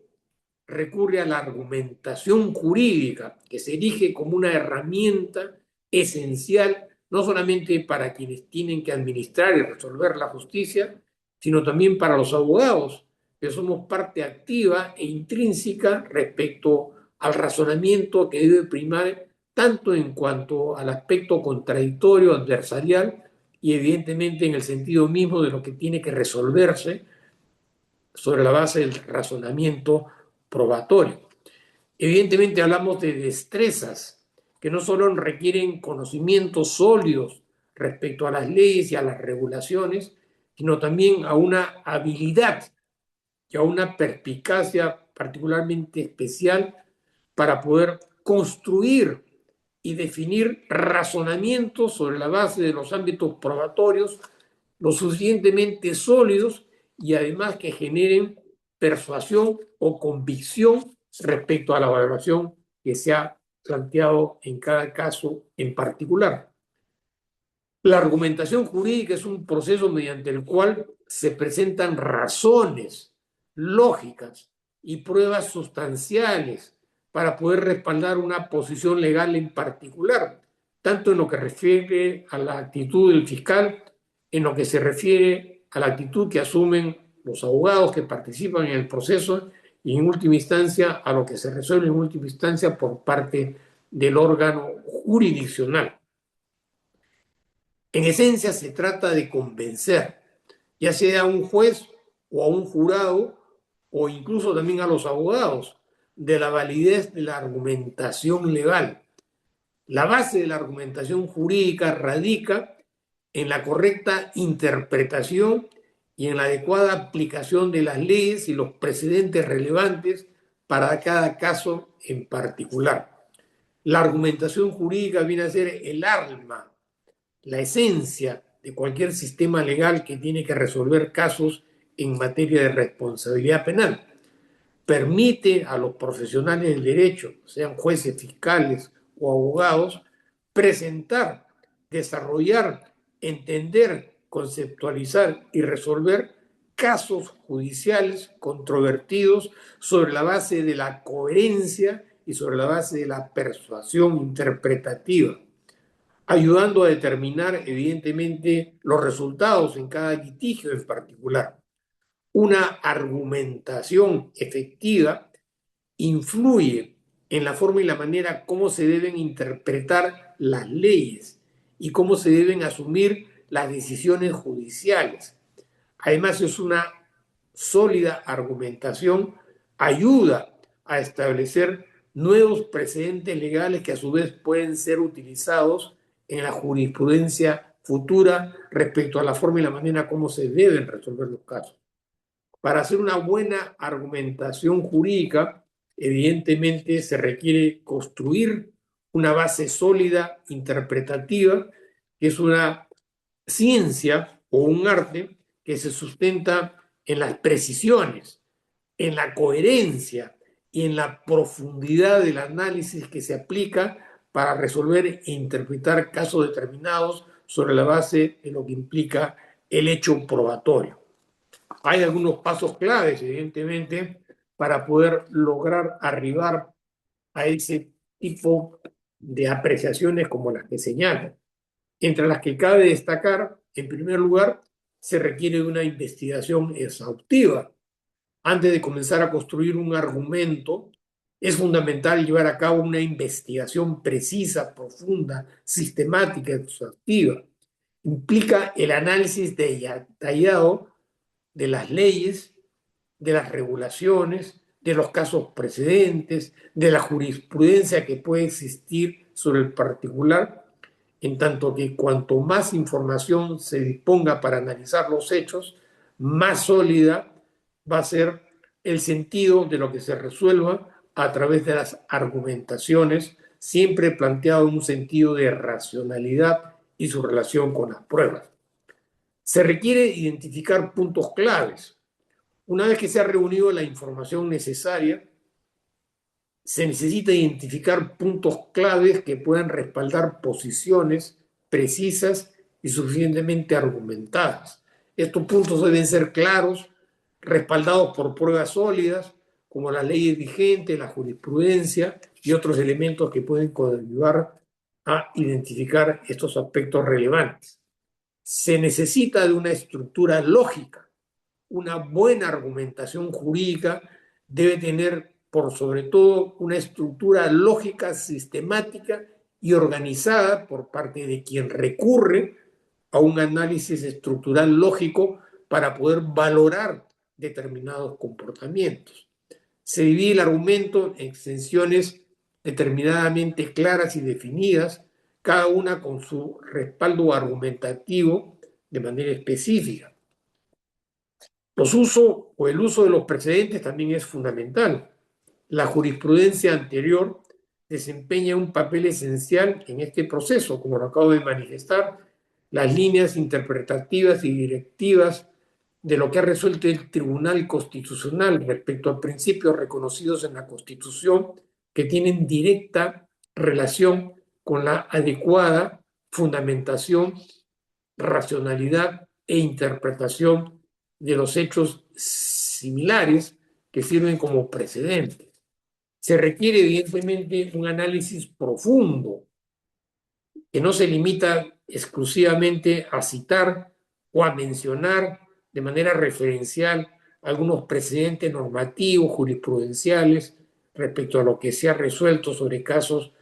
recurre a la argumentación jurídica, que se erige como una herramienta esencial, no solamente para quienes tienen que administrar y resolver la justicia, sino también para los abogados, que somos parte activa e intrínseca respecto al razonamiento que debe primar tanto en cuanto al aspecto contradictorio, adversarial, y evidentemente en el sentido mismo de lo que tiene que resolverse sobre la base del razonamiento probatorio. Evidentemente hablamos de destrezas que no solo requieren conocimientos sólidos respecto a las leyes y a las regulaciones, sino también a una habilidad y a una perspicacia particularmente especial para poder construir y definir razonamientos sobre la base de los ámbitos probatorios lo suficientemente sólidos y además que generen persuasión o convicción respecto a la valoración que se ha planteado en cada caso en particular. La argumentación jurídica es un proceso mediante el cual se presentan razones lógicas y pruebas sustanciales para poder respaldar una posición legal en particular, tanto en lo que refiere a la actitud del fiscal, en lo que se refiere a la actitud que asumen los abogados que participan en el proceso y en última instancia a lo que se resuelve en última instancia por parte del órgano jurisdiccional. En esencia se trata de convencer, ya sea a un juez o a un jurado o incluso también a los abogados, de la validez de la argumentación legal. La base de la argumentación jurídica radica en la correcta interpretación y en la adecuada aplicación de las leyes y los precedentes relevantes para cada caso en particular. La argumentación jurídica viene a ser el alma, la esencia de cualquier sistema legal que tiene que resolver casos en materia de responsabilidad penal. Permite a los profesionales del derecho, sean jueces, fiscales o abogados, presentar, desarrollar, entender, conceptualizar y resolver casos judiciales controvertidos sobre la base de la coherencia y sobre la base de la persuasión interpretativa, ayudando a determinar evidentemente los resultados en cada litigio en particular. Una argumentación efectiva influye en la forma y la manera como se deben interpretar las leyes y cómo se deben asumir las decisiones judiciales. Además, es una sólida argumentación, ayuda a establecer nuevos precedentes legales que a su vez pueden ser utilizados en la jurisprudencia futura respecto a la forma y la manera como se deben resolver los casos. Para hacer una buena argumentación jurídica, evidentemente se requiere construir una base sólida interpretativa, que es una ciencia o un arte que se sustenta en las precisiones, en la coherencia y en la profundidad del análisis que se aplica para resolver e interpretar casos determinados sobre la base de lo que implica el hecho probatorio. Hay algunos pasos claves, evidentemente, para poder lograr arribar a ese tipo de apreciaciones como las que señalan, entre las que cabe destacar, en primer lugar, se requiere de una investigación exhaustiva. Antes de comenzar a construir un argumento, es fundamental llevar a cabo una investigación precisa, profunda, sistemática, exhaustiva. Implica el análisis detallado de las leyes, de las regulaciones, de los casos precedentes, de la jurisprudencia que puede existir sobre el particular, en tanto que cuanto más información se disponga para analizar los hechos, más sólida va a ser el sentido de lo que se resuelva a través de las argumentaciones, siempre planteado en un sentido de racionalidad y su relación con las pruebas. Se requiere identificar puntos claves. Una vez que se ha reunido la información necesaria, se necesita identificar puntos claves que puedan respaldar posiciones precisas y suficientemente argumentadas. Estos puntos deben ser claros, respaldados por pruebas sólidas, como las leyes vigentes, la jurisprudencia y otros elementos que pueden ayudar a identificar estos aspectos relevantes. Se necesita de una estructura lógica. Una buena argumentación jurídica debe tener, por sobre todo, una estructura lógica, sistemática y organizada por parte de quien recurre a un análisis estructural lógico para poder valorar determinados comportamientos. Se divide el argumento en extensiones determinadamente claras y definidas, cada una con su respaldo argumentativo de manera específica. Los usos o el uso de los precedentes también es fundamental. La jurisprudencia anterior desempeña un papel esencial en este proceso, como lo acabo de manifestar, las líneas interpretativas y directivas de lo que ha resuelto el Tribunal Constitucional respecto a principios reconocidos en la Constitución que tienen directa relación con la adecuada fundamentación, racionalidad e interpretación de los hechos similares que sirven como precedentes. Se requiere evidentemente un análisis profundo que no se limita exclusivamente a citar o a mencionar de manera referencial algunos precedentes normativos, jurisprudenciales, respecto a lo que se ha resuelto sobre casos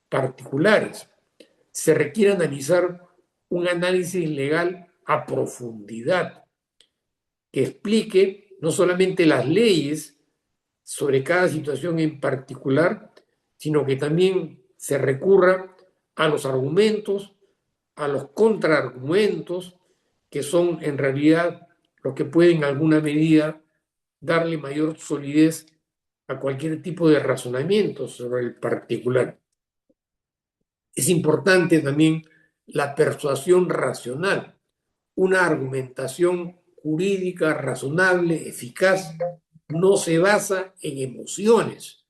particulares. Se requiere analizar un análisis legal a profundidad que explique no solamente las leyes sobre cada situación en particular, sino que también se recurra a los argumentos, a los contraargumentos, que son en realidad los que pueden en alguna medida darle mayor solidez a cualquier tipo de razonamiento sobre el particular. Es importante también la persuasión racional, una argumentación jurídica razonable, eficaz, no se basa en emociones,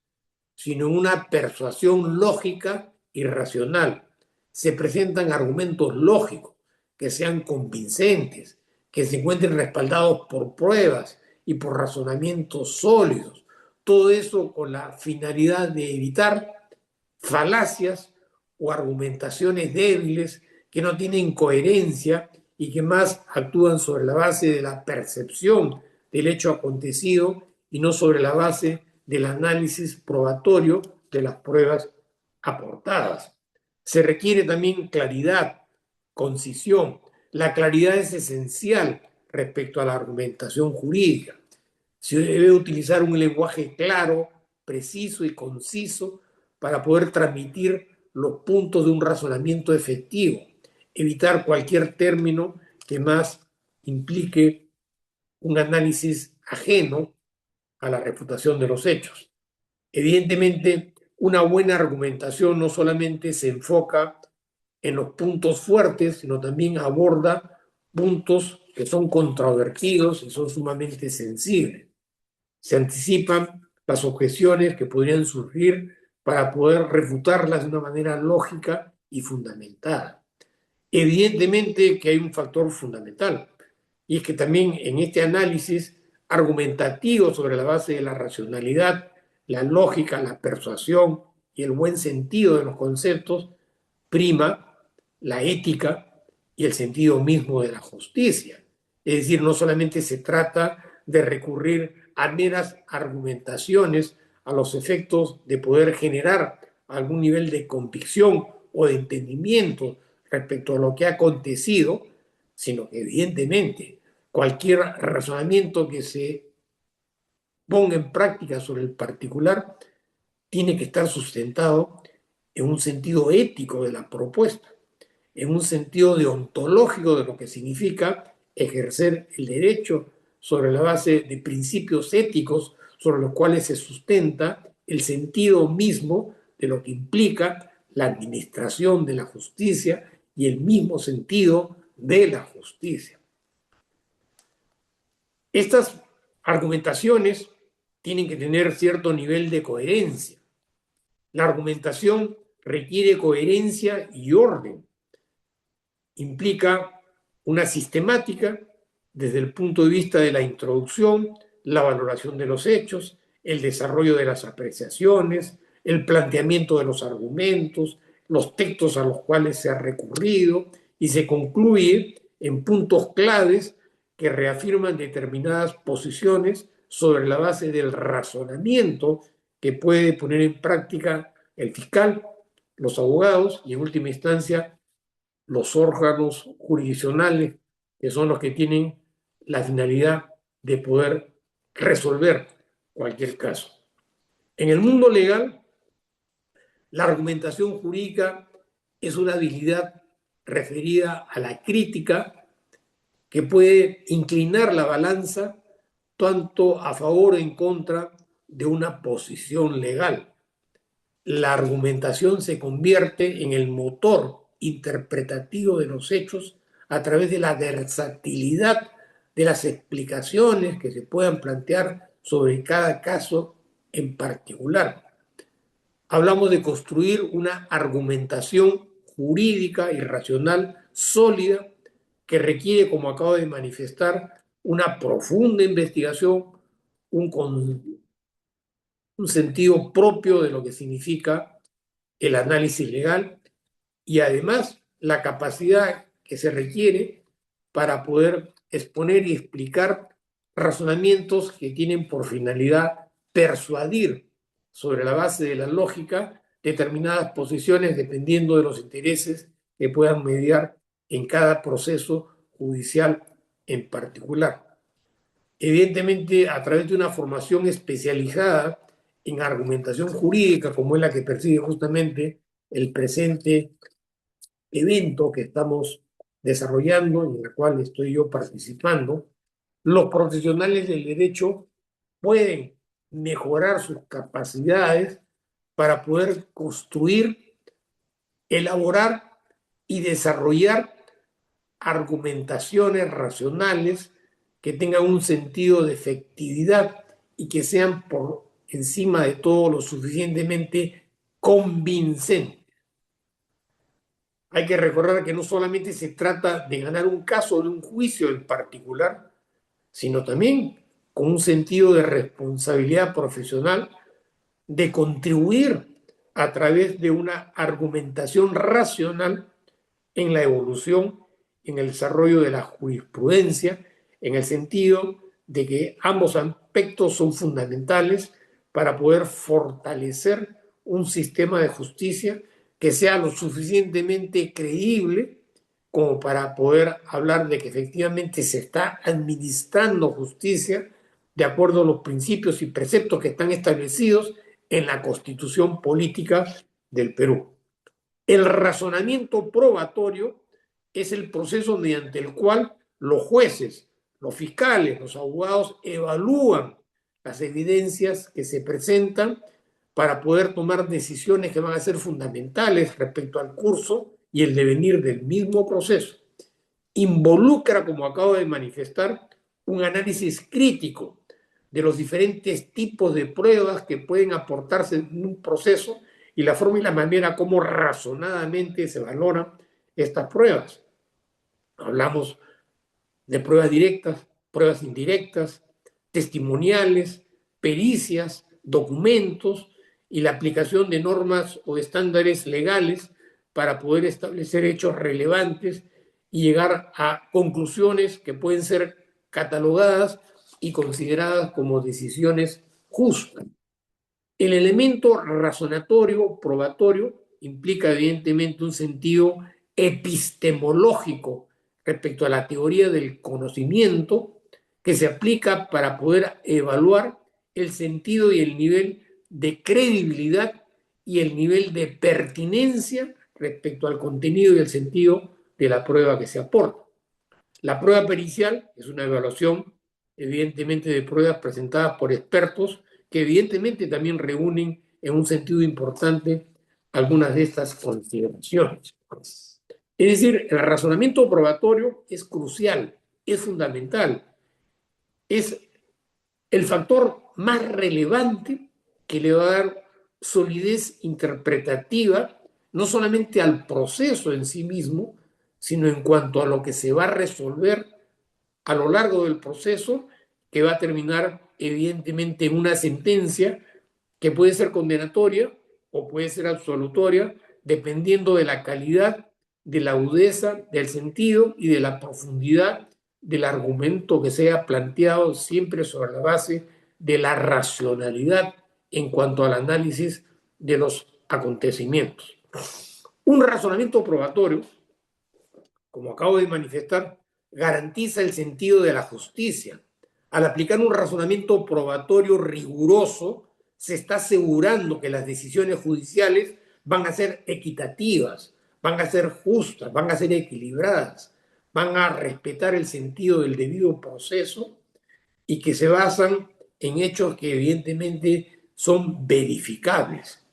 sino en una persuasión lógica y racional. Se presentan argumentos lógicos que sean convincentes, que se encuentren respaldados por pruebas y por razonamientos sólidos. Todo eso con la finalidad de evitar falacias o argumentaciones débiles que no tienen coherencia y que más actúan sobre la base de la percepción del hecho acontecido y no sobre la base del análisis probatorio de las pruebas aportadas. Se requiere también claridad, concisión. La claridad es esencial respecto a la argumentación jurídica. Se debe utilizar un lenguaje claro, preciso y conciso para poder transmitir los puntos de un razonamiento efectivo, evitar cualquier término que más implique un análisis ajeno a la refutación de los hechos. Evidentemente, una buena argumentación no solamente se enfoca en los puntos fuertes, sino también aborda puntos que son controvertidos y son sumamente sensibles. Se anticipan las objeciones que podrían surgir para poder refutarlas de una manera lógica y fundamentada. Evidentemente que hay un factor fundamental, y es que también en este análisis argumentativo sobre la base de la racionalidad, la lógica, la persuasión y el buen sentido de los conceptos, prima la ética y el sentido mismo de la justicia. Es decir, no solamente se trata de recurrir a meras argumentaciones a los efectos de poder generar algún nivel de convicción o de entendimiento respecto a lo que ha acontecido, sino que evidentemente cualquier razonamiento que se ponga en práctica sobre el particular tiene que estar sustentado en un sentido ético de la propuesta, en un sentido deontológico de lo que significa ejercer el derecho sobre la base de principios éticos sobre los cuales se sustenta el sentido mismo de lo que implica la administración de la justicia y el mismo sentido de la justicia. Estas argumentaciones tienen que tener cierto nivel de coherencia. La argumentación requiere coherencia y orden. Implica una sistemática desde el punto de vista de la introducción, la valoración de los hechos, el desarrollo de las apreciaciones, el planteamiento de los argumentos, los textos a los cuales se ha recurrido y se concluye en puntos claves que reafirman determinadas posiciones sobre la base del razonamiento que puede poner en práctica el fiscal, los abogados y en última instancia los órganos jurisdiccionales, que son los que tienen la finalidad de poder resolver cualquier caso. En el mundo legal, la argumentación jurídica es una habilidad referida a la crítica que puede inclinar la balanza tanto a favor o en contra de una posición legal. La argumentación se convierte en el motor interpretativo de los hechos a través de la versatilidad de las explicaciones que se puedan plantear sobre cada caso en particular. Hablamos de construir una argumentación jurídica y racional sólida que requiere, como acabo de manifestar, una profunda investigación, un, un sentido propio de lo que significa el análisis legal y además la capacidad que se requiere para poder exponer y explicar razonamientos que tienen por finalidad persuadir sobre la base de la lógica determinadas posiciones dependiendo de los intereses que puedan mediar en cada proceso judicial en particular. Evidentemente, a través de una formación especializada en argumentación jurídica, como es la que persigue justamente el presente evento que estamos desarrollando, en el cual estoy yo participando, los profesionales del derecho pueden mejorar sus capacidades para poder construir, elaborar y desarrollar argumentaciones racionales que tengan un sentido de efectividad y que sean por encima de todo lo suficientemente convincentes. Hay que recordar que no solamente se trata de ganar un caso o de un juicio en particular, sino también con un sentido de responsabilidad profesional de contribuir a través de una argumentación racional en la evolución, en el desarrollo de la jurisprudencia, en el sentido de que ambos aspectos son fundamentales para poder fortalecer un sistema de justicia que sea lo suficientemente creíble como para poder hablar de que efectivamente se está administrando justicia de acuerdo a los principios y preceptos que están establecidos en la Constitución Política del Perú. El razonamiento probatorio es el proceso mediante el cual los jueces, los fiscales, los abogados evalúan las evidencias que se presentan para poder tomar decisiones que van a ser fundamentales respecto al curso y el devenir del mismo proceso. Involucra, como acabo de manifestar, un análisis crítico de los diferentes tipos de pruebas que pueden aportarse en un proceso y la forma y la manera como razonadamente se valoran estas pruebas. Hablamos de pruebas directas, pruebas indirectas, testimoniales, pericias, documentos y la aplicación de normas o estándares legales para poder establecer hechos relevantes y llegar a conclusiones que pueden ser catalogadas y consideradas como decisiones justas. El elemento razonatorio, probatorio, implica evidentemente un sentido epistemológico respecto a la teoría del conocimiento que se aplica para poder evaluar el sentido y el nivel de credibilidad y el nivel de pertinencia respecto al contenido y el sentido de la prueba que se aporta. La prueba pericial es una evaluación, evidentemente, de pruebas presentadas por expertos que evidentemente también reúnen en un sentido importante algunas de estas consideraciones. Es decir, el razonamiento probatorio es crucial, es fundamental, es el factor más relevante que le va a dar solidez interpretativa, no solamente al proceso en sí mismo, sino en cuanto a lo que se va a resolver a lo largo del proceso que va a terminar evidentemente en una sentencia que puede ser condenatoria o puede ser absolutoria, dependiendo de la calidad, de la agudeza, del sentido y de la profundidad del argumento que sea planteado, siempre sobre la base de la racionalidad en cuanto al análisis de los acontecimientos. Un razonamiento probatorio, como acabo de manifestar, garantiza el sentido de la justicia. Al aplicar un razonamiento probatorio riguroso, se está asegurando que las decisiones judiciales van a ser equitativas, van a ser justas, van a ser equilibradas, van a respetar el sentido del debido proceso y que se basan en hechos que evidentemente son verificables.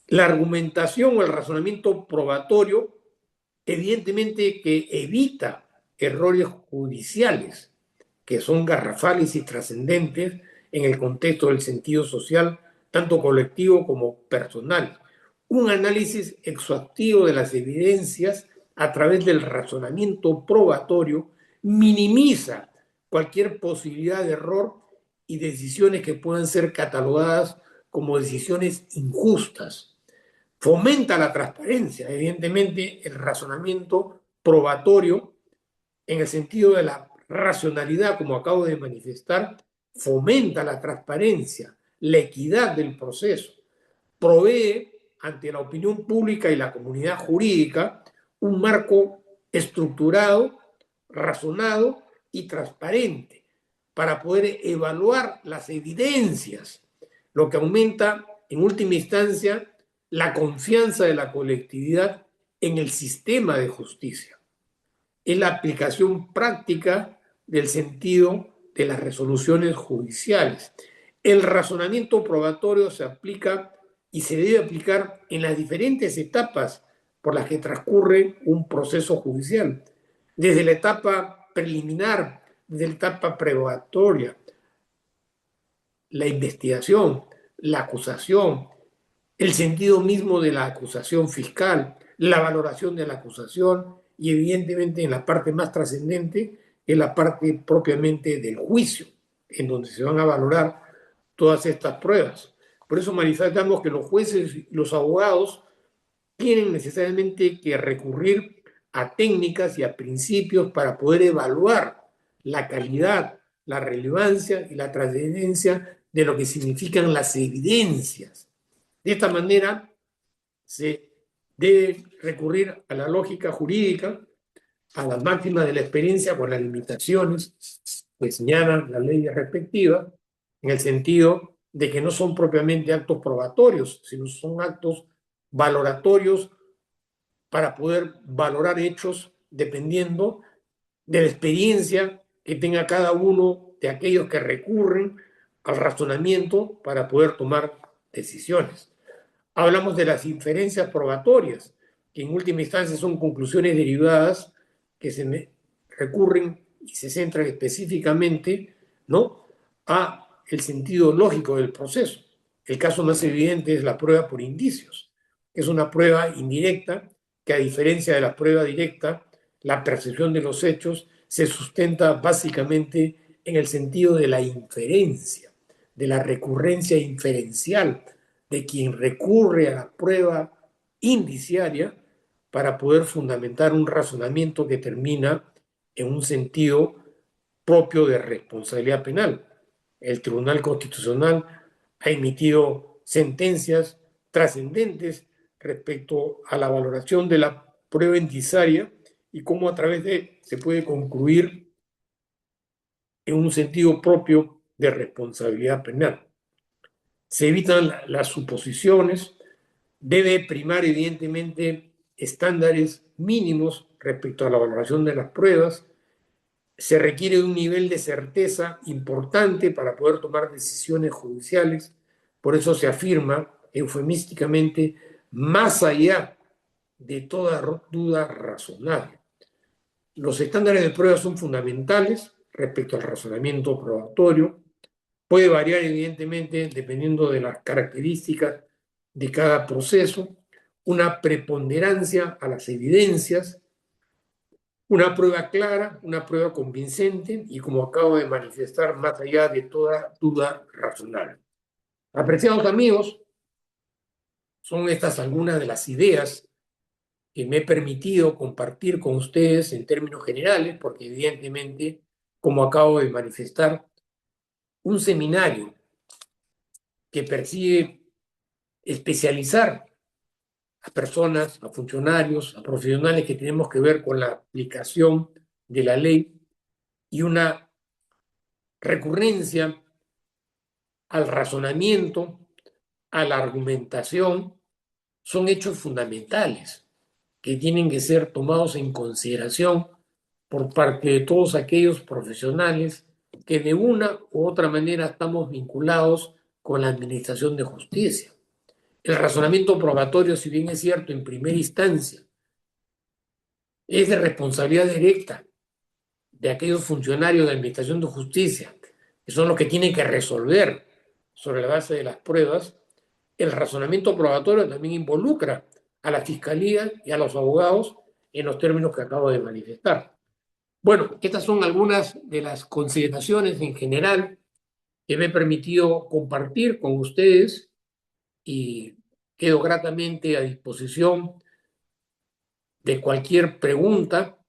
La argumentación o el razonamiento probatorio evidentemente que evita errores judiciales que son garrafales y trascendentes en el contexto del sentido social, tanto colectivo como personal. Un análisis exhaustivo de las evidencias a través del razonamiento probatorio minimiza cualquier posibilidad de error y decisiones que puedan ser catalogadas como decisiones injustas. Fomenta la transparencia, evidentemente el razonamiento probatorio en el sentido de la racionalidad, como acabo de manifestar, fomenta la transparencia, la equidad del proceso, provee ante la opinión pública y la comunidad jurídica un marco estructurado, razonado y transparente para poder evaluar las evidencias, lo que aumenta en última instancia la confianza de la colectividad en el sistema de justicia. Es la aplicación práctica del sentido de las resoluciones judiciales. El razonamiento probatorio se aplica y se debe aplicar en las diferentes etapas por las que transcurre un proceso judicial, desde la etapa preliminar, desde la etapa probatoria, la investigación, la acusación, el sentido mismo de la acusación fiscal, la valoración de la acusación y evidentemente en la parte más trascendente, en la parte propiamente del juicio, en donde se van a valorar todas estas pruebas. Por eso manifestamos que los jueces y los abogados tienen necesariamente que recurrir a técnicas y a principios para poder evaluar la calidad, la relevancia y la trascendencia de lo que significan las evidencias. De esta manera, se debe recurrir a la lógica jurídica, a las máximas de la experiencia con las limitaciones que señalan las leyes respectivas, en el sentido de que no son propiamente actos probatorios, sino son actos valoratorios para poder valorar hechos dependiendo de la experiencia que tenga cada uno de aquellos que recurren al razonamiento para poder tomar decisiones. Hablamos de las inferencias probatorias, que en última instancia son conclusiones derivadas que se recurren y se centran específicamente, ¿no?, a el sentido lógico del proceso. El caso más evidente es la prueba por indicios. Es una prueba indirecta que, a diferencia de la prueba directa, la percepción de los hechos se sustenta básicamente en el sentido de la inferencia, de la recurrencia inferencial, de quien recurre a la prueba indiciaria para poder fundamentar un razonamiento que termina en un sentido propio de responsabilidad penal. El Tribunal Constitucional ha emitido sentencias trascendentes respecto a la valoración de la prueba indiciaria y cómo a través de se puede concluir en un sentido propio de responsabilidad penal. Se evitan las suposiciones, debe primar evidentemente estándares mínimos respecto a la valoración de las pruebas, se requiere un nivel de certeza importante para poder tomar decisiones judiciales, por eso se afirma eufemísticamente más allá de toda duda razonable. Los estándares de prueba son fundamentales respecto al razonamiento probatorio. Puede variar evidentemente dependiendo de las características de cada proceso, una preponderancia a las evidencias, Una prueba clara, una prueba convincente y, como acabo de manifestar, más allá de toda duda razonable. Apreciados amigos, son estas algunas de las ideas que me he permitido compartir con ustedes en términos generales, porque evidentemente, como acabo de manifestar, un seminario que persigue especializar a personas, a funcionarios, a profesionales que tenemos que ver con la aplicación de la ley y una recurrencia al razonamiento, a la argumentación, son hechos fundamentales que tienen que ser tomados en consideración por parte de todos aquellos profesionales que de una u otra manera estamos vinculados con la administración de justicia. El razonamiento probatorio, si bien es cierto en primera instancia, es de responsabilidad directa de aquellos funcionarios de administración de justicia, que son los que tienen que resolver sobre la base de las pruebas. El razonamiento probatorio también involucra a la fiscalía y a los abogados en los términos que acabo de manifestar. Bueno, estas son algunas de las consideraciones en general que me he permitido compartir con ustedes y quedo gratamente a disposición de cualquier pregunta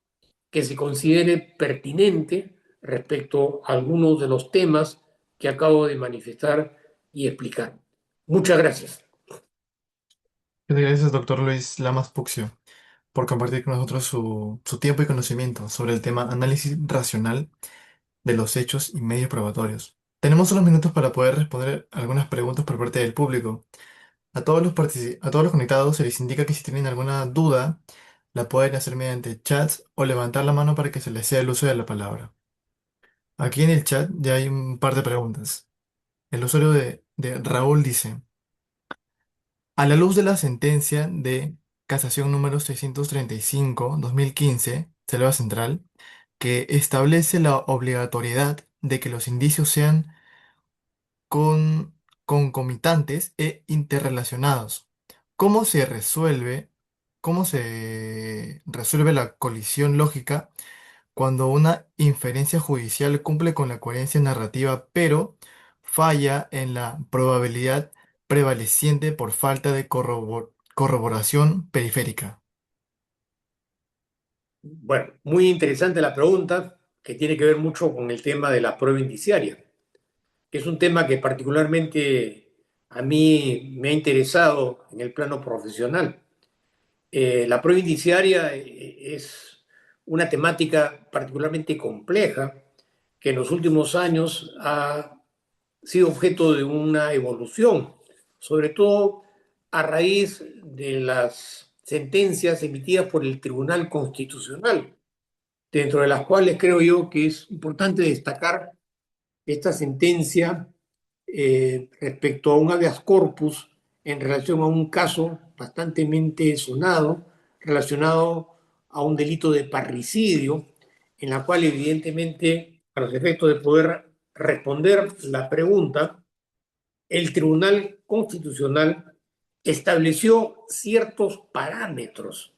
que se considere pertinente respecto a algunos de los temas que acabo de manifestar y explicar. Muchas gracias. Gracias, doctor Luis Lamas Puccio, por compartir con nosotros su tiempo y conocimiento sobre el tema análisis racional de los hechos y medios probatorios. Tenemos unos minutos para poder responder algunas preguntas por parte del público. A todos los conectados se les indica que si tienen alguna duda, la pueden hacer mediante chats o levantar la mano para que se les sea el uso de la palabra. Aquí en el chat ya hay un par de preguntas. El usuario de Raúl dice, a la luz de la sentencia de casación número 635/2015, Selva Central, que establece la obligatoriedad de que los indicios sean con, concomitantes e interrelacionados. ¿Cómo se resuelve, cómo se resuelve la colisión lógica cuando una inferencia judicial cumple con la coherencia narrativa, pero falla en la probabilidad prevaleciente por falta de corroboración periférica? Bueno, muy interesante la pregunta, que tiene que ver mucho con el tema de la prueba indiciaria, que es un tema que particularmente a mí me ha interesado en el plano profesional. La prueba indiciaria es una temática particularmente compleja que en los últimos años ha sido objeto de una evolución, sobre todo a raíz de las sentencias emitidas por el Tribunal Constitucional, dentro de las cuales creo yo que es importante destacar esta sentencia respecto a un habeas corpus en relación a un caso bastante sonado relacionado a un delito de parricidio, en la cual evidentemente, a los efectos de poder responder la pregunta, el Tribunal Constitucional estableció ciertos parámetros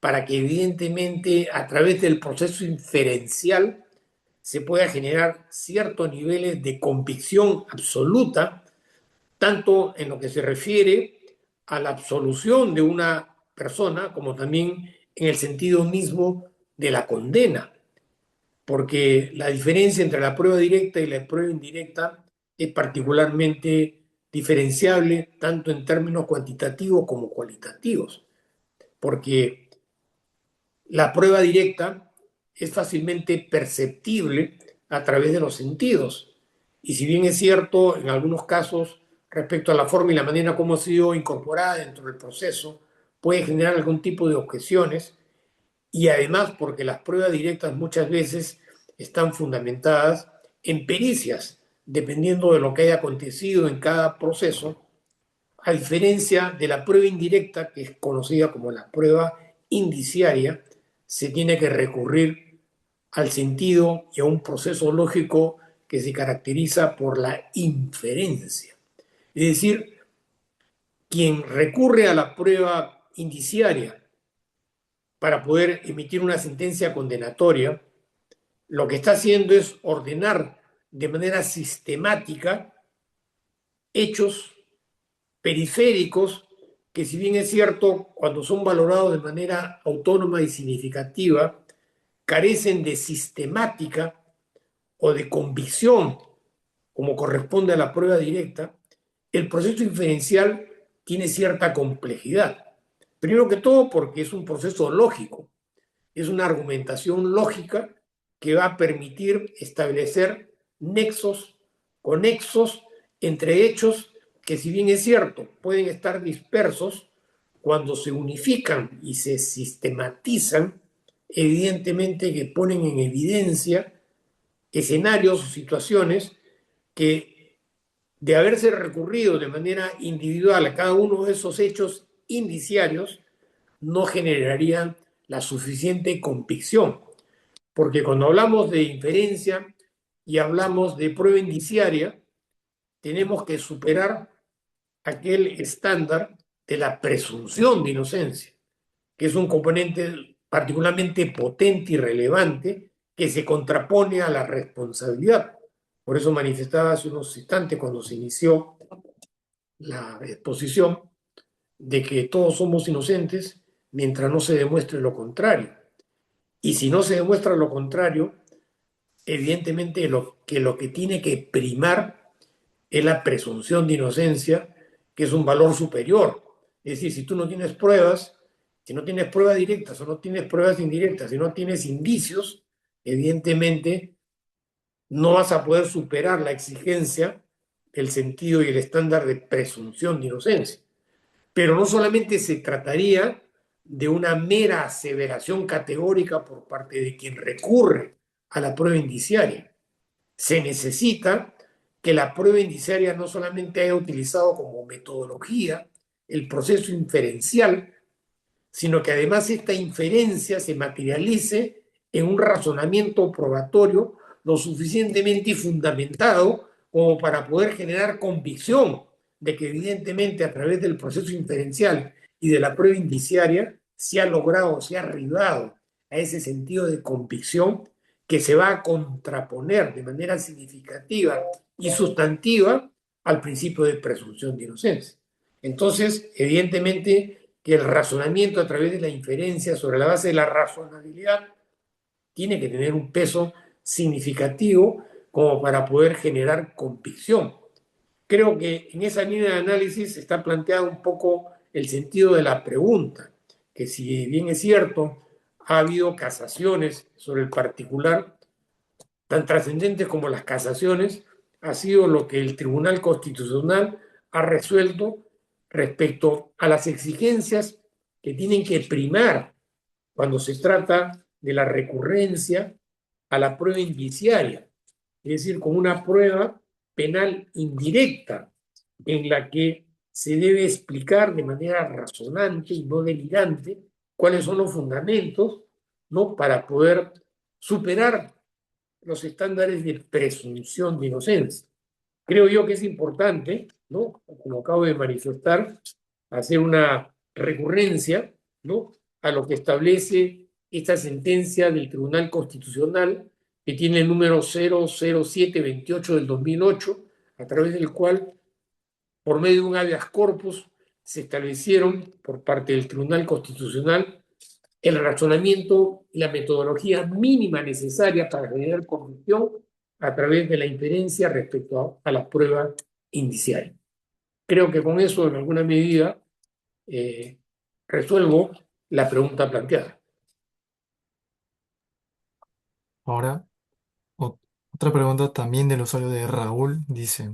para que evidentemente a través del proceso inferencial se pueda generar ciertos niveles de convicción absoluta, tanto en lo que se refiere a la absolución de una persona, como también en el sentido mismo de la condena, porque la diferencia entre la prueba directa y la prueba indirecta es particularmente diferenciable tanto en términos cuantitativos como cualitativos, porque la prueba directa es fácilmente perceptible a través de los sentidos. Y si bien es cierto, en algunos casos, respecto a la forma y la manera como ha sido incorporada dentro del proceso, puede generar algún tipo de objeciones. Y además, porque las pruebas directas muchas veces están fundamentadas en pericias, dependiendo de lo que haya acontecido en cada proceso, a diferencia de la prueba indirecta, que es conocida como la prueba indiciaria, se tiene que recurrir al sentido y a un proceso lógico que se caracteriza por la inferencia. Es decir, quien recurre a la prueba indiciaria para poder emitir una sentencia condenatoria, lo que está haciendo es ordenar de manera sistemática hechos periféricos que, si bien es cierto, cuando son valorados de manera autónoma y significativa, carecen de sistemática o de convicción, como corresponde a la prueba directa, el proceso inferencial tiene cierta complejidad. Primero que todo porque es un proceso lógico, es una argumentación lógica que va a permitir establecer nexos, conexos entre hechos que, si bien es cierto, pueden estar dispersos, cuando se unifican y se sistematizan, evidentemente que ponen en evidencia escenarios o situaciones que, de haberse recurrido de manera individual a cada uno de esos hechos indiciarios, no generarían la suficiente convicción. Porque cuando hablamos de inferencia y hablamos de prueba indiciaria, tenemos que superar aquel estándar de la presunción de inocencia, que es un componente particularmente potente y relevante que se contrapone a la responsabilidad. Por eso manifestaba hace unos instantes, cuando se inició la exposición, de que todos somos inocentes mientras no se demuestre lo contrario. Y si no se demuestra lo contrario, evidentemente lo que tiene que primar es la presunción de inocencia, que es un valor superior. Es decir, si tú no tienes pruebas, si no tienes pruebas directas o no tienes pruebas indirectas, si no tienes indicios, evidentemente no vas a poder superar la exigencia, el sentido y el estándar de presunción de inocencia. Pero no solamente se trataría de una mera aseveración categórica por parte de quien recurre a la prueba indiciaria. Se necesita que la prueba indiciaria no solamente haya utilizado como metodología el proceso inferencial, sino que además esta inferencia se materialice en un razonamiento probatorio lo suficientemente fundamentado como para poder generar convicción de que, evidentemente, a través del proceso inferencial y de la prueba indiciaria se ha logrado, se ha arribado a ese sentido de convicción que se va a contraponer de manera significativa y sustantiva al principio de presunción de inocencia. Entonces, evidentemente, que el razonamiento a través de la inferencia sobre la base de la razonabilidad tiene que tener un peso significativo como para poder generar convicción. Creo que en esa línea de análisis está planteado un poco el sentido de la pregunta, que, si bien es cierto, ha habido casaciones sobre el particular, tan trascendentes como las casaciones, ha sido lo que el Tribunal Constitucional ha resuelto respecto a las exigencias que tienen que primar cuando se trata de la recurrencia a la prueba indiciaria, es decir, con una prueba penal indirecta en la que se debe explicar de manera razonante y no delirante cuáles son los fundamentos, ¿no?, para poder superar los estándares de presunción de inocencia. Creo yo que es importante, ¿no?, como acabo de manifestar, hacer una recurrencia, ¿no?, a lo que establece esta sentencia del Tribunal Constitucional, que tiene el número 00728 del 2008, a través del cual, por medio de un habeas corpus, se establecieron por parte del Tribunal Constitucional el razonamiento y la metodología mínima necesaria para generar convicción a través de la inferencia respecto a la prueba indiciaria. Creo que con eso, en alguna medida, resuelvo la pregunta planteada. Ahora, otra pregunta también del usuario de Raúl dice,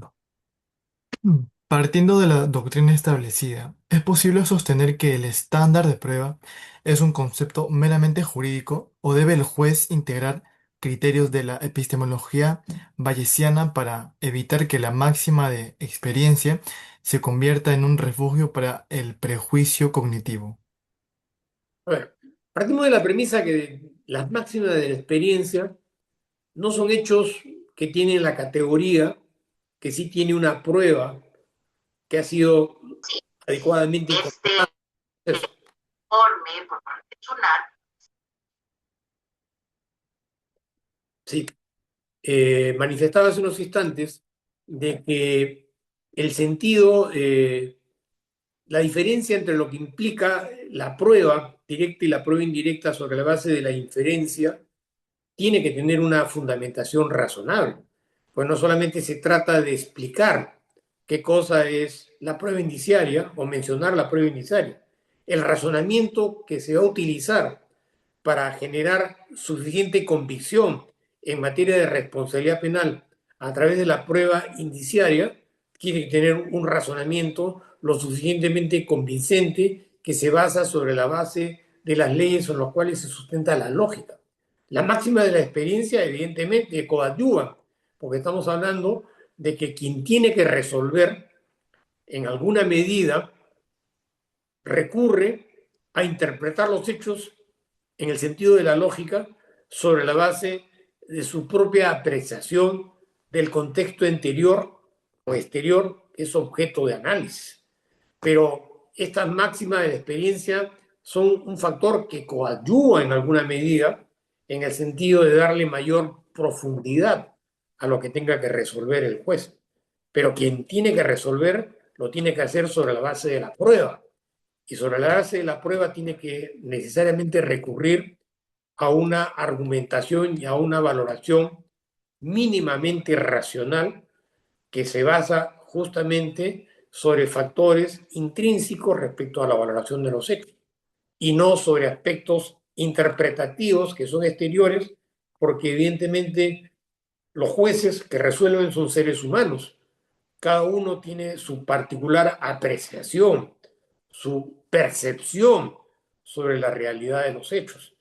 partiendo de la doctrina establecida, ¿es posible sostener que el estándar de prueba es un concepto meramente jurídico o debe el juez integrar criterios de la epistemología bayesiana para evitar que la máxima de experiencia se convierta en un refugio para el prejuicio cognitivo? A ver, partimos de la premisa que las máximas de la experiencia no son hechos que tienen la categoría, que sí tiene una prueba que ha sido adecuadamente incorporada. Sí, manifestaba hace unos instantes de que el sentido, la diferencia entre lo que implica la prueba directa y la prueba indirecta sobre la base de la inferencia tiene que tener una fundamentación razonable. Pues no solamente se trata de explicar qué cosa es la prueba indiciaria o mencionar la prueba indiciaria. El razonamiento que se va a utilizar para generar suficiente convicción en materia de responsabilidad penal a través de la prueba indiciaria tiene que tener un razonamiento lo suficientemente convincente que se basa sobre la base de las leyes sobre las cuales se sustenta la lógica. La máxima de la experiencia, evidentemente, coadyuva, porque estamos hablando de que quien tiene que resolver en alguna medida recurre a interpretar los hechos en el sentido de la lógica sobre la base de su propia apreciación del contexto interior o exterior que es objeto de análisis. Pero estas máximas de la experiencia son un factor que coadyuva en alguna medida en el sentido de darle mayor profundidad a lo que tenga que resolver el juez. Pero quien tiene que resolver lo tiene que hacer sobre la base de la prueba. Y sobre la base de la prueba tiene que necesariamente recurrir a una argumentación y a una valoración mínimamente racional que se basa justamente sobre factores intrínsecos respecto a la valoración de los hechos y no sobre aspectos interpretativos que son exteriores, porque evidentemente los jueces que resuelven son seres humanos. Cada uno tiene su particular apreciación, su percepción sobre la realidad de los hechos,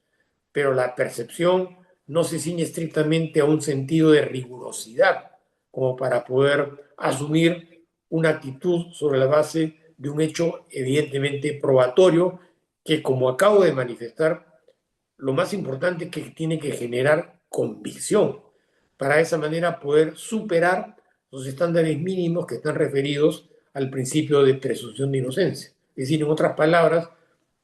pero la percepción no se ciñe estrictamente a un sentido de rigurosidad, como para poder asumir una actitud sobre la base de un hecho evidentemente probatorio que, como acabo de manifestar, lo más importante es que tiene que generar convicción para de esa manera poder superar los estándares mínimos que están referidos al principio de presunción de inocencia. Es decir, en otras palabras,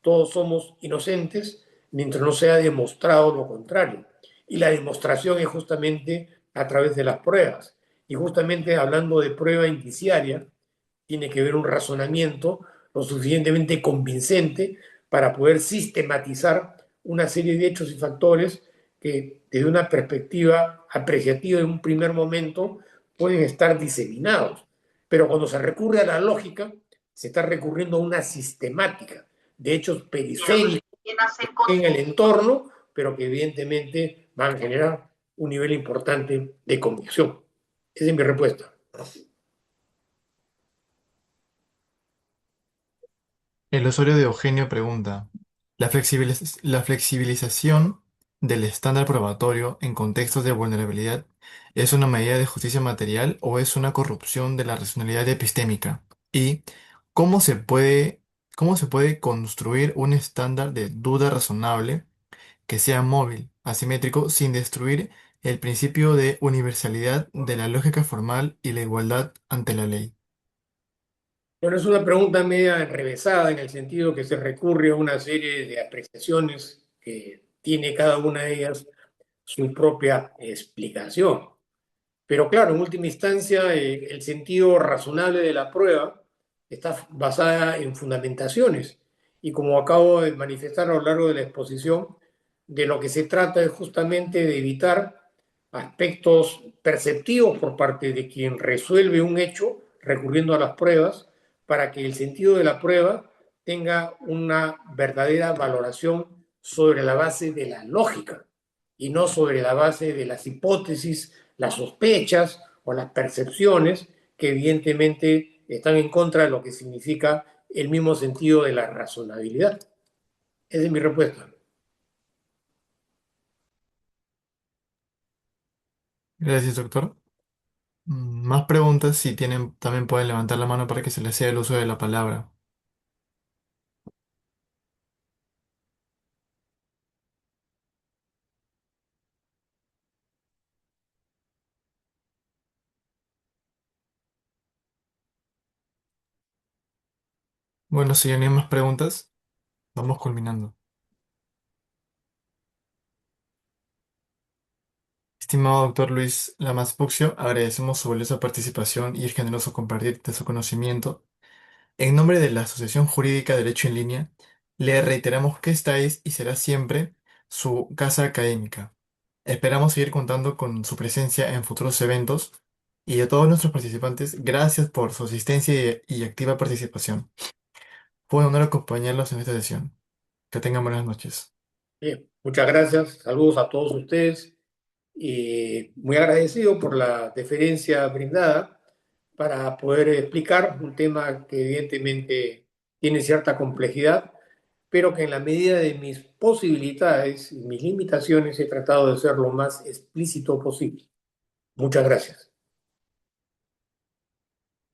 todos somos inocentes mientras no sea demostrado lo contrario. Y la demostración es justamente a través de las pruebas. Y justamente hablando de prueba indiciaria, tiene que haber un razonamiento lo suficientemente convincente para poder sistematizar una serie de hechos y factores que desde una perspectiva apreciativa en un primer momento pueden estar diseminados. Pero cuando se recurre a la lógica, se está recurriendo a una sistemática de hechos periféricos en el entorno, pero que evidentemente van a generar un nivel importante de convicción. Esa es mi respuesta. El usuario de Eugenio pregunta, ¿la flexibilización del estándar probatorio en contextos de vulnerabilidad es una medida de justicia material o es una corrupción de la racionalidad epistémica? ¿Y cómo se puede, cómo se puede construir un estándar de duda razonable que sea móvil, asimétrico, sin destruir el principio de universalidad de la lógica formal y la igualdad ante la ley? Bueno, es una pregunta media enrevesada en el sentido que se recurre a una serie de apreciaciones que tiene cada una de ellas su propia explicación. Pero claro, en última instancia, el sentido razonable de la prueba está basada en fundamentaciones. Y como acabo de manifestar a lo largo de la exposición, de lo que se trata es justamente de evitar aspectos perceptivos por parte de quien resuelve un hecho recurriendo a las pruebas para que el sentido de la prueba tenga una verdadera valoración sobre la base de la lógica y no sobre la base de las hipótesis, las sospechas o las percepciones que evidentemente están en contra de lo que significa el mismo sentido de la razonabilidad. Esa es mi respuesta. Gracias, doctor. Más preguntas, si tienen, también pueden levantar la mano para que se les sea el uso de la palabra. Bueno, si ya no hay más preguntas, vamos culminando. Estimado doctor Luis Lamas Puccio, agradecemos su valiosa participación y el generoso compartir de su conocimiento. En nombre de la Asociación Jurídica Derecho en Línea, le reiteramos que esta es y será siempre su casa académica. Esperamos seguir contando con su presencia en futuros eventos y a todos nuestros participantes, gracias por su asistencia y activa participación. Fue un honor acompañarlos en esta sesión. Que tengan buenas noches. Bien, muchas gracias, saludos a todos ustedes y muy agradecido por la deferencia brindada para poder explicar un tema que evidentemente tiene cierta complejidad, pero que en la medida de mis posibilidades y mis limitaciones he tratado de ser lo más explícito posible. Muchas gracias.